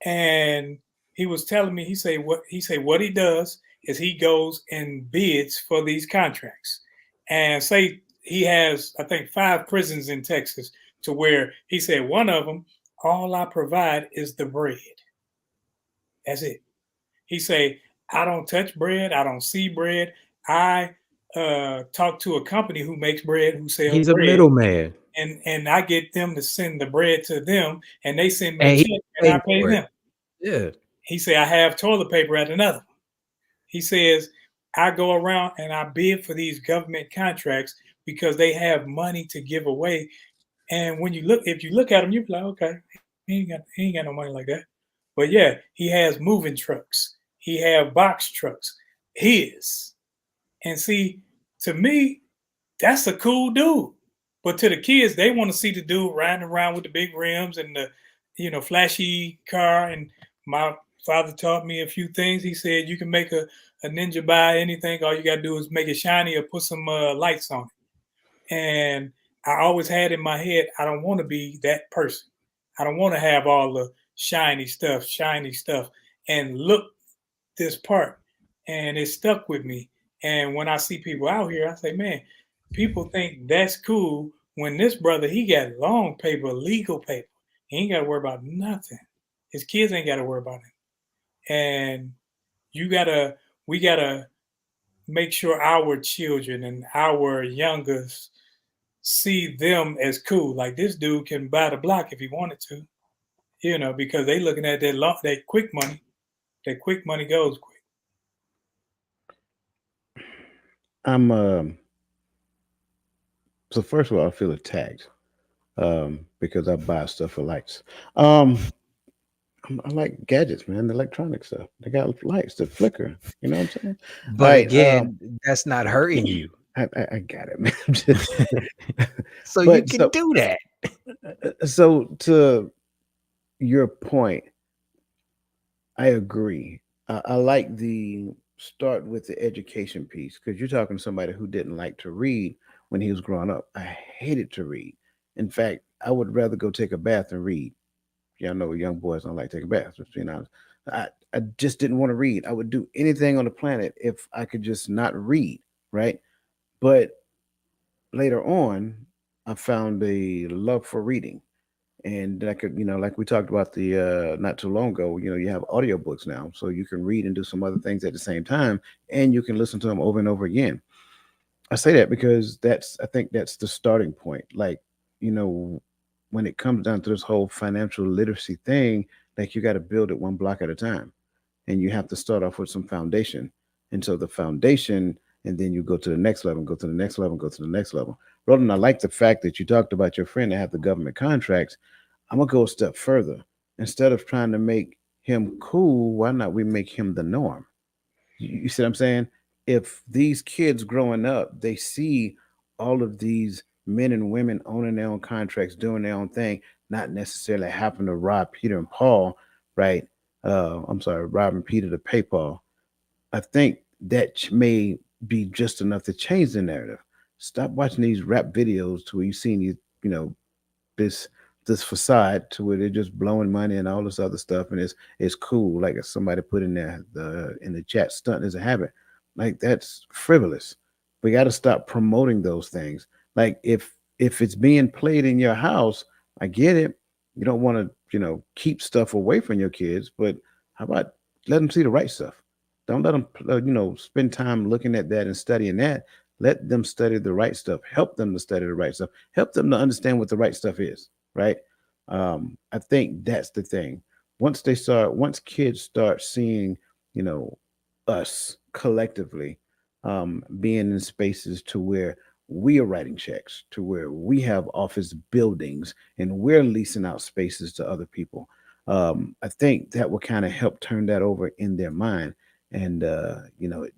[SPEAKER 3] And he was telling me, what he does is he goes and bids for these contracts. And say he has, I think, 5 prisons in Texas, to where he said one of them, all I provide is the bread. That's it. He say, I don't touch bread. I don't see bread. I talk to a company who makes bread, who sells
[SPEAKER 2] He's a
[SPEAKER 3] bread,
[SPEAKER 2] middleman,
[SPEAKER 3] and I get them to send the bread to them, and they send me a
[SPEAKER 2] and he
[SPEAKER 3] check, and I
[SPEAKER 2] paid
[SPEAKER 3] pay
[SPEAKER 2] for it.
[SPEAKER 3] them.
[SPEAKER 2] Yeah.
[SPEAKER 3] He said, I have toilet paper at another one. He says, I go around and I bid for these government contracts because they have money to give away. And if you look at him, you're like, okay, he ain't got no money like that. But yeah, he has moving trucks. He have box trucks. His. And see, to me, that's a cool dude. But to the kids, they want to see the dude riding around with the big rims and the, flashy car. And my father taught me a few things. He said you can make a ninja buy anything. All you got to do is make it shiny or put some lights on it. And I always had in my head, I don't want to be that person. I don't want to have all the shiny stuff, and look this part. And it stuck with me. And when I see people out here, I say, man, people think that's cool when this brother, he got long paper, legal paper. He ain't got to worry about nothing. His kids ain't got to worry about it. And we gotta make sure our children and our youngest see them as cool. Like this dude can buy the block if he wanted to, because they looking at that quick money. That quick money goes quick.
[SPEAKER 1] I'm so first of all, I feel attacked because I buy stuff for lights. Um, I like gadgets, man. The electronic stuff. They got lights that flicker. You know what I'm saying? All
[SPEAKER 2] But
[SPEAKER 1] right.
[SPEAKER 2] again, that's not hurting you.
[SPEAKER 1] I got it, man. I'm just,
[SPEAKER 2] So you
[SPEAKER 1] but
[SPEAKER 2] can do that.
[SPEAKER 1] so to your point, I agree. I like the start with the education piece because you're talking to somebody who didn't like to read when he was growing up. I hated to read. In fact, I would rather go take a bath than read. Y'all know young boys don't like taking baths, just being honest. I just didn't want to read. I would do anything on the planet if I could just not read, right? But later on, I found a love for reading. And like like we talked about the not too long ago, you have audiobooks now, so you can read and do some other things at the same time, and you can listen to them over and over again. I say that because I think that's the starting point. Like, you know, when it comes down to this whole financial literacy thing, like you got to build it one block at a time, and you have to start off with some foundation. And so the foundation, and then you go to the next level, go to the next level, go to the next level. Roland, I like the fact that you talked about your friend that have the government contracts. I'm gonna go a step further. Instead of trying to make him cool, why not we make him the norm? You see what I'm saying? If these kids growing up, they see all of these men and women owning their own contracts, doing their own thing, not necessarily having to rob Peter and Paul, right? I'm sorry, robbing Peter to pay Paul. I think that may be just enough to change the narrative. Stop watching these rap videos to where you see these, you know, this this facade to where they're just blowing money and all this other stuff, and it's cool. Like if somebody put in there in the chat, stunt is a habit. Like that's frivolous. We got to stop promoting those things. Like if it's being played in your house, I get it. You don't want to keep stuff away from your kids, but how about let them see the right stuff? Don't let them spend time looking at that and studying that. Let them study the right stuff. Help them to study the right stuff. Help them to understand what the right stuff is, right? I think that's the thing. Once kids start seeing, you know, us collectively being in spaces to where we are writing checks, to where we have office buildings and we're leasing out spaces to other people. I think that will kind of help turn that over in their mind. And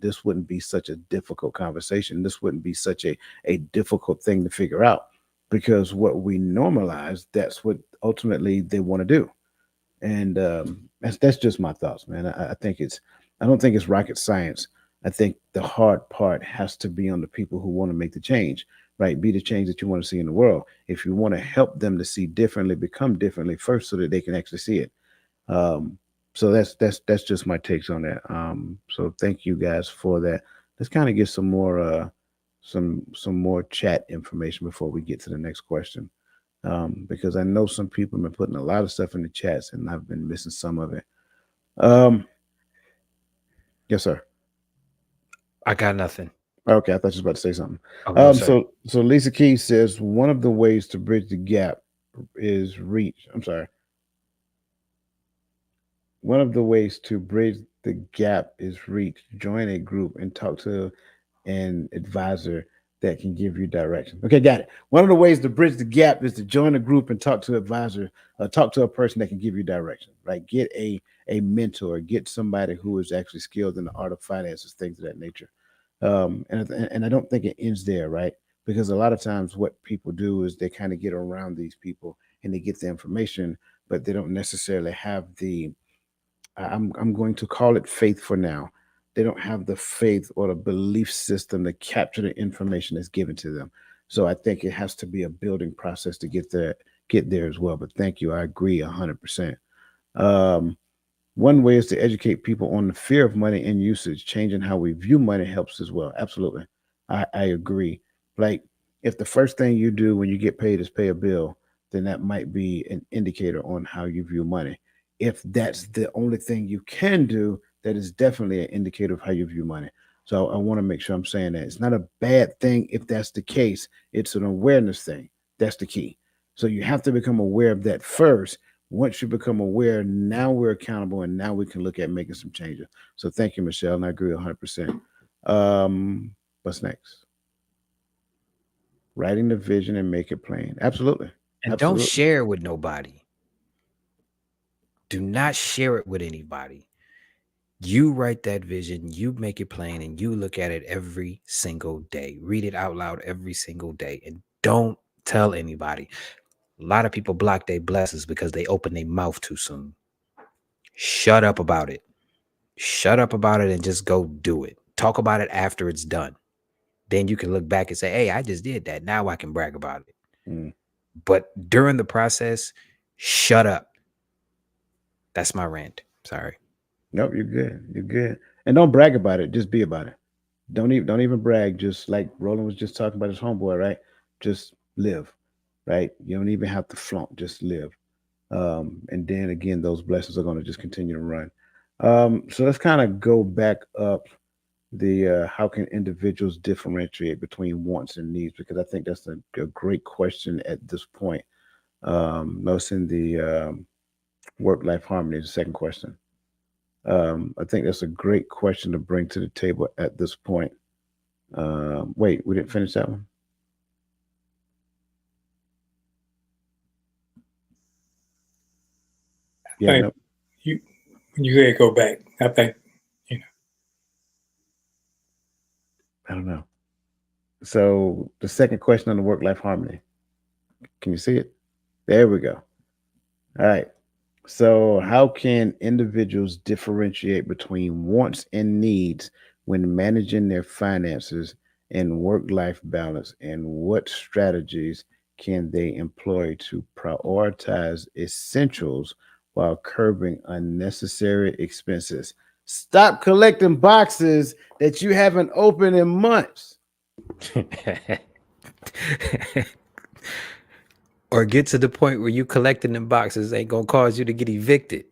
[SPEAKER 1] this wouldn't be such a difficult conversation. This wouldn't be such a difficult thing to figure out, because what we normalize, that's what ultimately they want to do. And that's just my thoughts, man. I don't think it's rocket science. I think the hard part has to be on the people who want to make the change, right? Be the change that you want to see in the world. If you want to help them to see differently, become differently first, so that they can actually see it. Um, so that's just my takes on that. So thank you guys for that. Let's kind of get some more some more chat information before we get to the next question, because I know some people have been putting a lot of stuff in the chats and I've been missing some of it. Um, yes, sir.
[SPEAKER 2] I got nothing.
[SPEAKER 1] Okay, I thought you was about to say something.
[SPEAKER 2] Oh no, sir.
[SPEAKER 1] So Lisa Key says one of the ways to bridge the gap is reach. I'm sorry. One of the ways to bridge the gap is reach. Join a group and talk to an advisor that can give you direction. Okay, got it. One of the ways to bridge the gap is to join a group and talk to an advisor, talk to a person that can give you direction. Right? Get a mentor, get somebody who is actually skilled in the art of finances, things of that nature. And I don't think it ends there, right? Because a lot of times what people do is they kind of get around these people and they get the information, but they don't necessarily have the I'm going to call it faith for now. They don't have the faith or the belief system to capture the information that's given to them. So I think it has to be a building process to get there as well. But thank you. I agree 100%. Um, One way is to educate people on the fear of money and usage. Changing how we view money helps as well. Absolutely. I agree. Like, if the first thing you do when you get paid is pay a bill, then that might be an indicator on how you view money. If that's the only thing you can do, that is definitely an indicator of how you view money. So I want to make sure I'm saying that it's not a bad thing if that's the case. It's an awareness thing. That's the key. So you have to become aware of that first. Once you become aware, now we're accountable and now we can look at making some changes. So thank you, Michelle. And I agree 100%. Um, what's next? Writing the vision and make it plain. Absolutely.
[SPEAKER 2] And don't
[SPEAKER 1] Absolutely.
[SPEAKER 2] share it with nobody. Do not share it with anybody. You write that vision, you make it plain, and you look at it every single day. Read it out loud every single day, and don't tell anybody. A lot of people block their blessings because they open their mouth too soon. Shut up about it. Shut up about it and just go do it. Talk about it after it's done. Then you can look back and say, hey, I just did that. Now I can brag about it.
[SPEAKER 1] Mm.
[SPEAKER 2] But during the process, shut up. That's my rant. Sorry.
[SPEAKER 1] Nope, you're good. You're good. And don't brag about it. Just be about it. Don't even brag. Just like Roland was just talking about his homeboy, right? Just live, right? You don't even have to flaunt. Just live. And then again, those blessings are going to just continue to run. So let's kind of go back up the how can individuals differentiate between wants and needs, because I think that's a great question at this point. Noticing the work life harmony is the second question. I think that's a great question to bring to the table at this point. Wait, we didn't finish that one.
[SPEAKER 3] I
[SPEAKER 1] Yeah,
[SPEAKER 3] think
[SPEAKER 1] no,
[SPEAKER 3] you gotta go back. I think you know.
[SPEAKER 1] I don't know. So the second question on the work life harmony. Can you see it? There we go. All right. So, how can individuals differentiate between wants and needs when managing their finances and work life balance? And what strategies can they employ to prioritize essentials while curbing unnecessary expenses? Stop collecting boxes that you haven't opened in months.
[SPEAKER 2] Or get to the point where you collecting them boxes ain't gonna cause you to get evicted.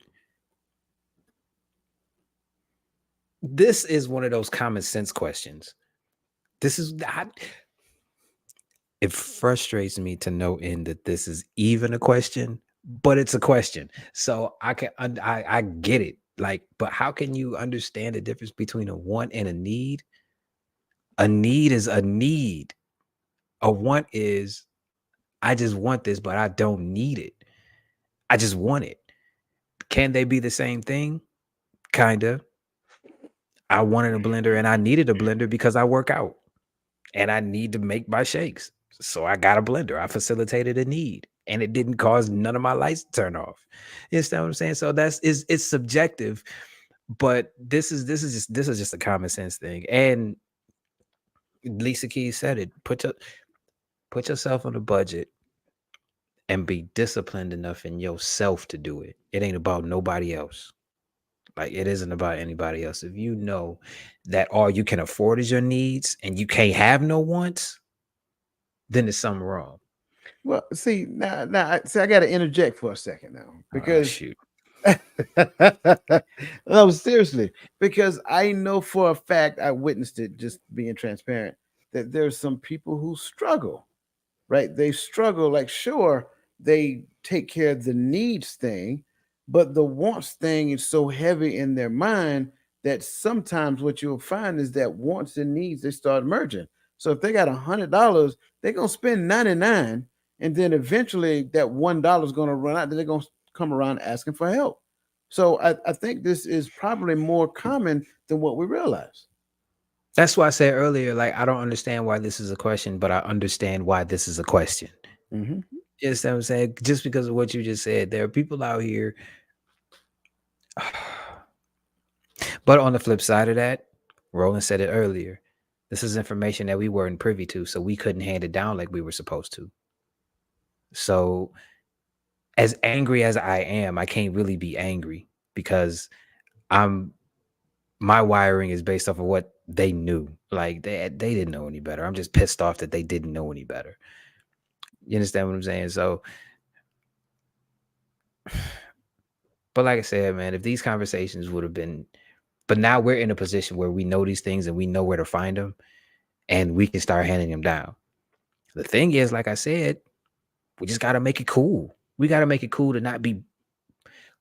[SPEAKER 2] This is one of those common sense questions. This is it frustrates me to no end that this is even a question, but it's a question. So I get it. Like, but how can you understand the difference between a want and a need? A need is a need. A want is I just want this, but I don't need it. I just want it. Can they be the same thing? Kinda. I wanted a blender and I needed a blender because I work out and I need to make my shakes. So I got a blender. I facilitated a need and it didn't cause none of my lights to turn off. You understand what I'm saying? So it's subjective, but this is just a common sense thing. And Lisa Keys said it. Put yourself on a budget and be disciplined enough in yourself to do it. It ain't about nobody else. Like it isn't about anybody else. If you know that all you can afford is your needs and you can't have no wants, then there's something wrong.
[SPEAKER 1] Well, see, see, I got to interject for a second now
[SPEAKER 2] Oh
[SPEAKER 1] because
[SPEAKER 2] shoot.
[SPEAKER 1] no, seriously, because I know for a fact I witnessed it. Just being transparent, that there's some people who struggle, right? They struggle. Like, sure, they take care of the needs thing, but the wants thing is so heavy in their mind that sometimes what you'll find is that wants and needs they start merging. So if they got $100, they're gonna spend 99, and then eventually that $1 is gonna run out. Then they're gonna come around asking for help. So I think this is probably more common than what we realize.
[SPEAKER 2] That's why I said earlier, like I don't understand why this is a question, but I understand why this is a question.
[SPEAKER 1] Hmm.
[SPEAKER 2] You understand what I'm saying? Just because of what you just said, there are people out here. But on the flip side of that, Roland said it earlier. This is information that we weren't privy to, so we couldn't hand it down like we were supposed to. So, as angry as I am, I can't really be angry because I'm my wiring is based off of what they knew. Like they didn't know any better. I'm just pissed off that they didn't know any better. You understand what I'm saying? So, but like I said, man, if these conversations would have been, but now we're in a position where we know these things and we know where to find them and we can start handing them down. The thing is, like I said, we just got to make it cool. We got to make it cool to not be,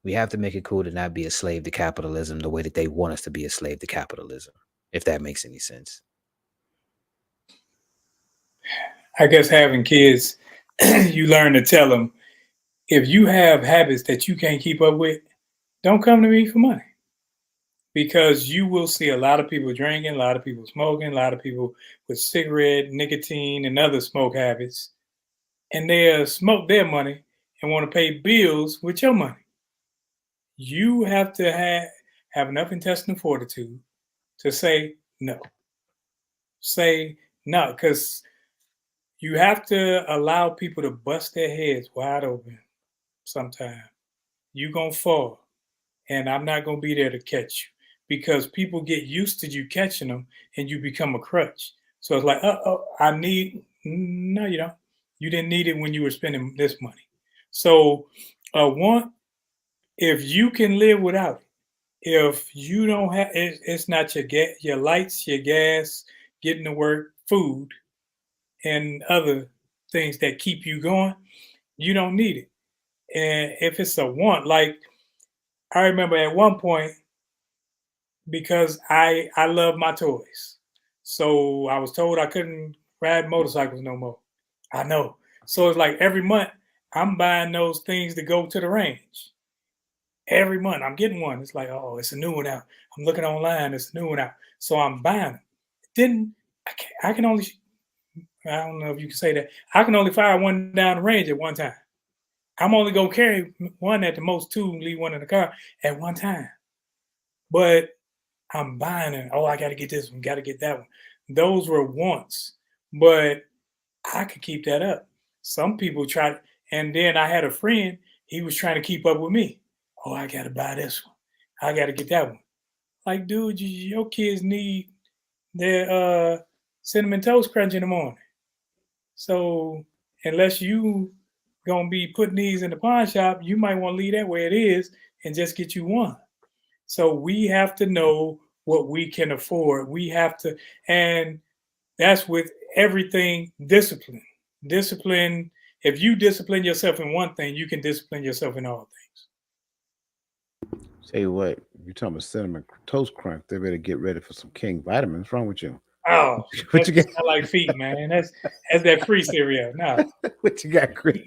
[SPEAKER 2] we have to make it cool to not be a slave to capitalism the way that they want us to be a slave to capitalism, if that makes any sense.
[SPEAKER 3] I guess having kids, you learn to tell them if you have habits that you can't keep up with, don't come to me for money because you will see a lot of people drinking, a lot of people smoking, a lot of people with cigarette, nicotine, and other smoke habits, and they'll smoke their money and want to pay bills with your money. You have to have enough intestinal fortitude to say no. Say no, because you have to allow people to bust their heads wide open sometime. You're going to fall, and I'm not going to be there to catch you because people get used to you catching them and you become a crutch. So it's like, oh, I need, no, you don't. You didn't need it when you were spending this money. So A want, if you can live without it, if you don't have, it's not your lights, your gas, getting to work, food, and other things that keep you going, you don't need it. And if it's a want, like I remember at one point, because I love my toys, so I was told I couldn't ride motorcycles no more. I know. So it's like every month I'm buying those things to go to the range. Every month I'm getting one. It's like, oh, it's a new one out. I'm looking online, it's a new one out. So I'm buying them. Then I can only, I don't know if you can say that. I can only fire one down the range at one time. I'm only gonna carry one at the most two, leave one in the car at one time. But I'm buying it. Oh, I got to get this one, got to get that one. Those were wants, but I could keep that up. Some people try, and then I had a friend. He was trying to keep up with me. Oh, I got to buy this one. I got to get that one. Like, dude, your kids need their cinnamon toast crunch in the morning. So unless you gonna be putting these in the pawn shop, you might want to leave that where it is and just get you one. So we have to know what we can afford. We have to, and that's with everything discipline. Discipline, if you discipline yourself in one thing, you can discipline yourself in all things.
[SPEAKER 1] Tell you what, you talking about cinnamon toast crunch? They better get ready for some King vitamins. What's wrong with you?
[SPEAKER 3] Oh,
[SPEAKER 1] What
[SPEAKER 3] that
[SPEAKER 1] you got?
[SPEAKER 3] smell like feet, man. That's that free cereal. No.
[SPEAKER 1] What you got, Chris?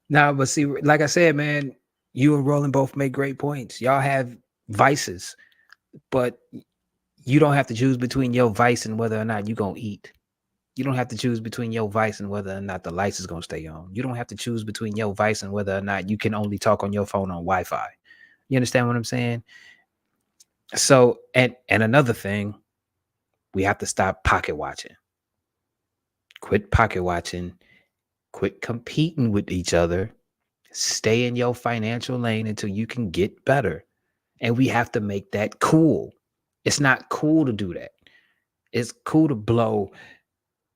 [SPEAKER 2] Nah, but see, like I said, man, you and Roland both make great points. Y'all have vices, but you don't have to choose between your vice and whether or not you're going to eat. You don't have to choose between your vice and whether or not the lights is going to stay on. You don't have to choose between your vice and whether or not you can only talk on your phone on Wi-Fi. You understand what I'm saying? So, and another thing, we have to stop pocket watching. Quit pocket watching. Quit competing with each other. Stay in your financial lane until you can get better. And we have to make that cool. It's not cool to do that. It's cool to blow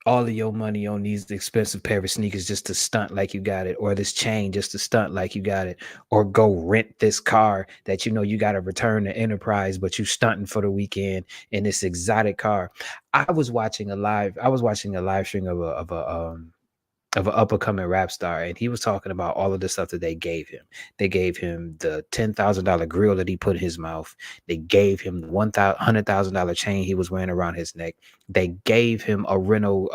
[SPEAKER 2] all of your money on these expensive pair of sneakers just to stunt like you got it, or this chain just to stunt like you got it, or go rent this car that you know you got to return to Enterprise, but you stunting for the weekend in this exotic car. I was watching a live stream of an up and coming rap star, and he was talking about all of the stuff that they gave him. They gave him the $10,000 grill that he put in his mouth. They gave him the $100,000 chain he was wearing around his neck. They gave him a Renault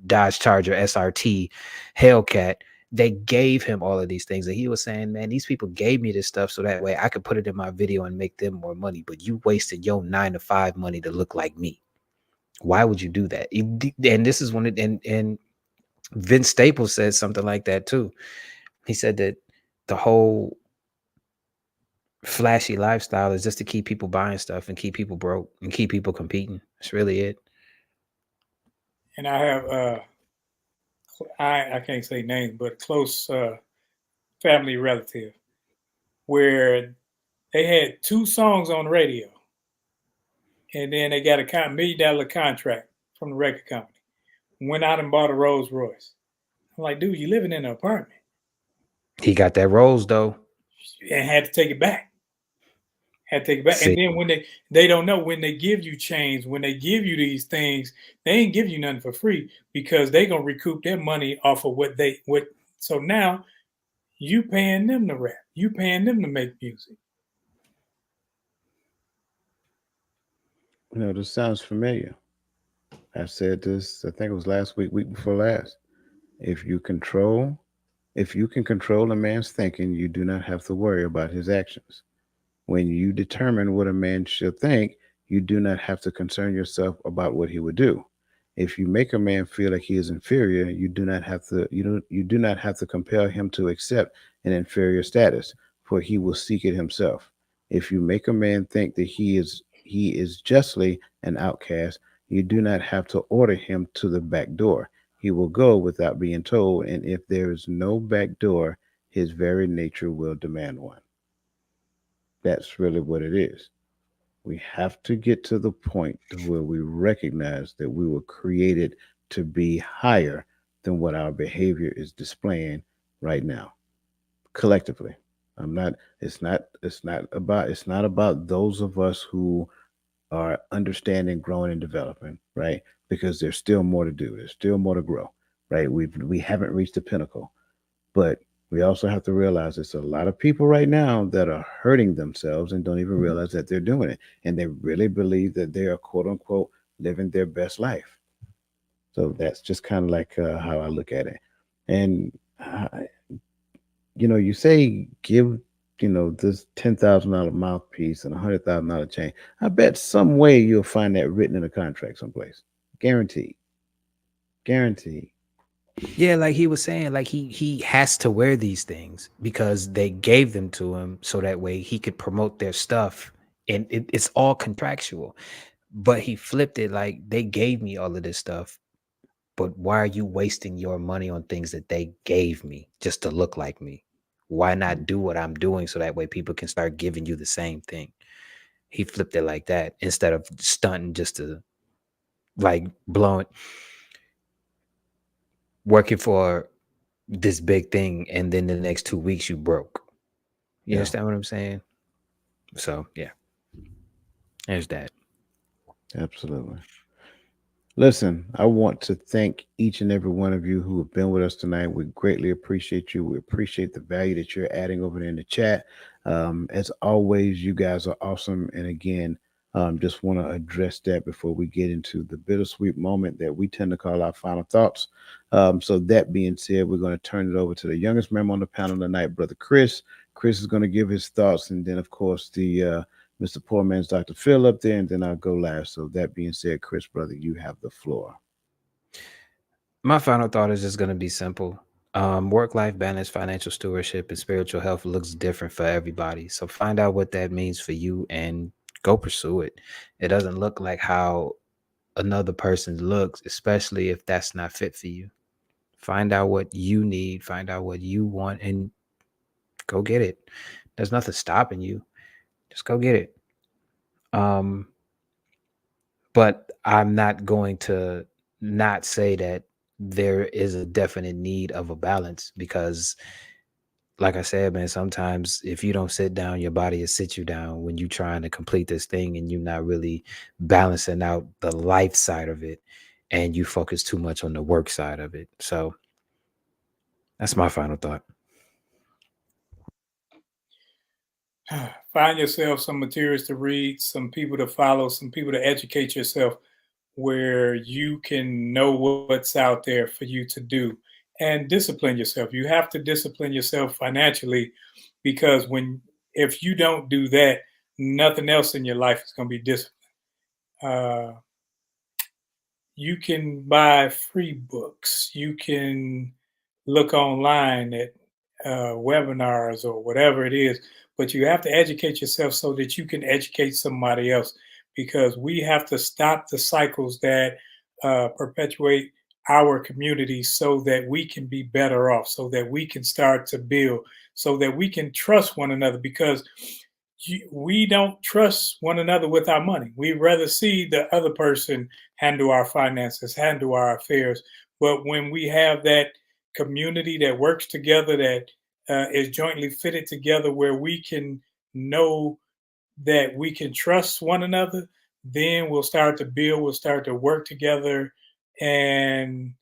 [SPEAKER 2] Dodge Charger SRT Hellcat. They gave him all of these things, and he was saying, "Man, these people gave me this stuff so that way I could put it in my video and make them more money. But you wasted your 9 to 5 money to look like me. Why would you do that?" And this is when it and Vince Staples said something like that too. He said that the whole flashy lifestyle is just to keep people buying stuff and keep people broke and keep people competing. That's really it.
[SPEAKER 3] And I have I can't say name, but close family relative where they had two songs on the radio, and then they got a $1 million contract from the record company. Went out and bought a Rolls Royce. I'm like, dude, you living in an apartment,
[SPEAKER 2] He got that rose though.
[SPEAKER 3] and had to take it back. Had to take it back. And
[SPEAKER 2] See,
[SPEAKER 3] then when they don't know, when they give you chains, when they give you these things, they ain't give you nothing for free because they gonna recoup their money off of what. So now you paying them to rap, you paying them to make music.
[SPEAKER 1] This sounds familiar. I said this, I think it was last week, week before last. If you control, if you can control a man's thinking, you do not have to worry about his actions. When you determine what a man should think, you do not have to concern yourself about what he would do. If you make a man feel like he is inferior, you do not have to compel him to accept an inferior status, for he will seek it himself. If you make a man think that he is justly an outcast, you do not have to order him to the back door. He will go without being told, and if there is no back door, his very nature will demand one. That's really what it is. We have to get to the point to where we recognize that we were created to be higher, than what our behavior is displaying right now collectively. I'm not it's not about those of us who are understanding, growing, and developing, right? Because there's still more to do. There's still more to grow, right? We haven't reached the pinnacle, but we also have to realize there's a lot of people right now that are hurting themselves and don't even realize that they're doing it, and they really believe that they are quote unquote living their best life. So that's just kind of like how I look at it. And uh, you say give this $10,000 mouthpiece and $100,000 chain. I bet some way you'll find that written in a contract someplace. Guaranteed. Guaranteed.
[SPEAKER 2] Yeah, like he was saying, like he has to wear these things because they gave them to him so that way he could promote their stuff, and it's all contractual. But he flipped it like they gave me all of this stuff, but why are you wasting your money on things that they gave me just to look like me? Why not do what I'm doing so that way people can start giving you the same thing? He flipped it like that instead of stunting just to like blowing working for this big thing and then the next 2 weeks you broke. You
[SPEAKER 1] Yeah,
[SPEAKER 2] understand what I'm saying? So yeah, there's that.
[SPEAKER 1] absolutely. Listen, I want to thank each and every one of you who have been with us tonight. We greatly appreciate you. We appreciate the value that you're adding over there in the chat. As always, you guys are awesome. And again, just want to address that before we get into the bittersweet moment that we tend to call our final thoughts. So, that being said, we're going to turn it over to the youngest member on the panel tonight, Brother Chris. Chris is going to give his thoughts. And then, of course, the Mr. Poor Man's Dr. Phil up there, and then I'll go last. So that being said, Chris, brother, you have the floor.
[SPEAKER 2] My final thought is just going to be simple. Work life balance, financial stewardship, and spiritual health looks different for everybody. So find out what that means for you and go pursue it. It doesn't look like how another person looks, especially if that's not fit for you. Find out what you need, find out what you want, and go get it. There's nothing stopping you. Just go get it. Um, but I'm not going to not say that there is a definite need of a balance because, like I said, man, sometimes if you don't sit down, your body will sit you down when you're trying to complete this thing and you're not really balancing out the life side of it and you focus too much on the work side of it. So that's my final thought.
[SPEAKER 3] Find yourself some materials to read, some people to follow, some people to educate yourself where you can know what's out there for you to do and discipline yourself. You have to discipline yourself financially because if you don't do that, nothing else in your life is going to be disciplined. Uh, you can buy free books. You can look online at webinars or whatever it is, but you have to educate yourself so that you can educate somebody else because we have to stop the cycles that perpetuate our community so that we can be better off, so that we can start to build, so that we can trust one another because we don't trust one another with our money. We rather see the other person handle our finances, handle our affairs. But when we have that community that works together, that is jointly fitted together, where we can know that we can trust one another, then we'll start to build, we'll start to work together, and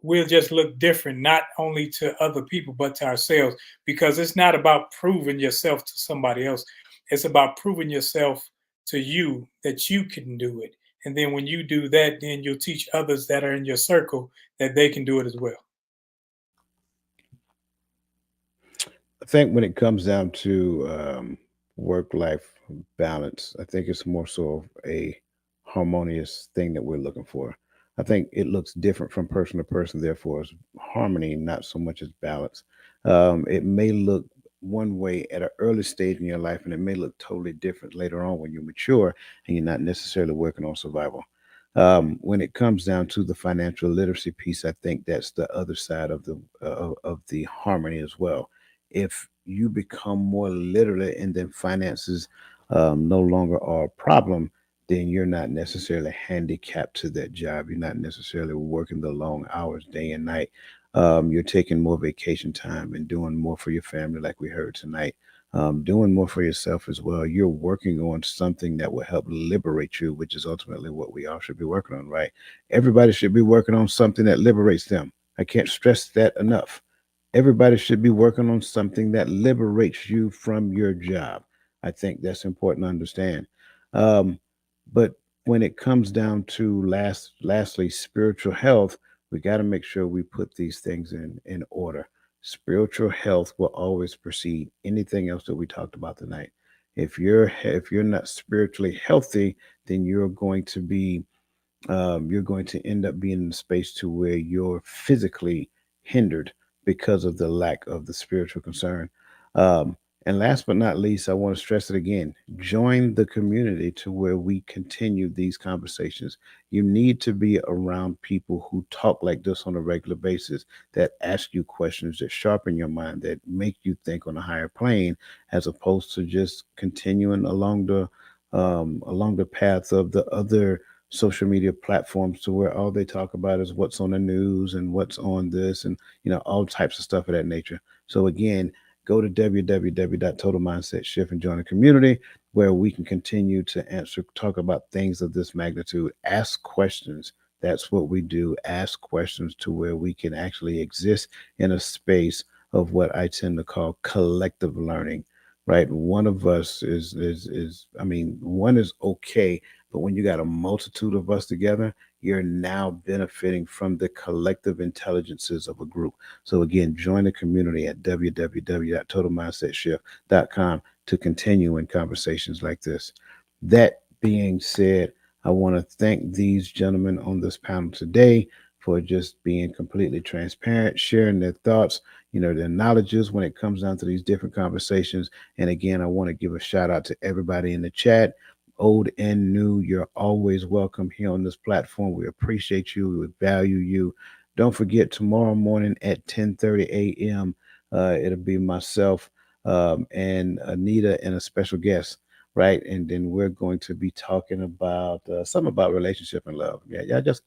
[SPEAKER 3] we'll just look different, not only to other people, but to ourselves, because it's not about proving yourself to somebody else. It's about proving yourself to you that you can do it. And then when you do that, then you'll teach others that are in your circle that they can do it as well.
[SPEAKER 1] I think when it comes down to work life balance, I think it's more so of a harmonious thing that we're looking for. I think it looks different from person to person, therefore, it's harmony, not so much as balance. It may look one way at an early stage in your life, and it may look totally different later on when you mature and you're not necessarily working on survival. When it comes down to the financial literacy piece, I think that's the other side of the harmony as well. If you become more literate and then finances no longer are a problem, then you're not necessarily handicapped to that job. You're not necessarily working the long hours day and night. You're taking more vacation time and doing more for your family, like we heard tonight. Doing more for yourself as well. You're working on something that will help liberate you, which is ultimately what we all should be working on, right? Everybody should be working on something that liberates them. I can't stress that enough. Everybody should be working on something that liberates you from your job. I think that's important to understand. Um, but when it comes down to lastly, spiritual health, we got to make sure we put these things in order. Spiritual health will always precede anything else that we talked about tonight. If you're not spiritually healthy, then you're going to end up being in a space to where you're physically hindered because of the lack of the spiritual concern. Um, and last but not least, I want to stress it again: join the community to where we continue these conversations. You need to be around people who talk like this on a regular basis, that ask you questions, that sharpen your mind, that make you think on a higher plane, as opposed to just continuing along the path of the other social media platforms, to where all they talk about is what's on the news and what's on this, and all types of stuff of that nature. So again, go to www.totalmindsetshift and join a community where we can continue to talk about things of this magnitude. Ask questions. That's what we do. Ask questions to where we can actually exist in a space of what I tend to call collective learning. Right? One of us is I mean, one is okay, but when you got a multitude of us together, you're now benefiting from the collective intelligences of a group. So again, join the community at www.totalmindsetshift.com to continue in conversations like this. That being said, I want to thank these gentlemen on this panel today for just being completely transparent, sharing their thoughts, their knowledges when it comes down to these different conversations. And again, I want to give a shout out to everybody in the chat, old and new. You're always welcome here on this platform. We appreciate you. We value you. Don't forget, tomorrow morning at 10:30 a.m., it'll be myself and Anita and a special guest, right? And then we're going to be talking about something about relationship and love. Yeah, y'all just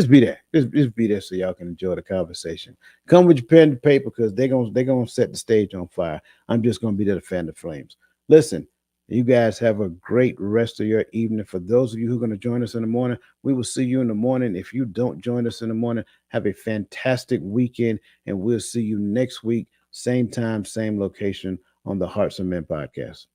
[SPEAKER 1] be there. Just be there so y'all can enjoy the conversation. Come with your pen and paper, because they're gonna set the stage on fire. I'm just gonna be there to fan the flames. Listen, you guys have a great rest of your evening. For those of you who are going to join us in the morning, we will see you in the morning. If you don't join us in the morning, have a fantastic weekend, and we'll see you next week, same time, same location, on the Hearts and Men podcast.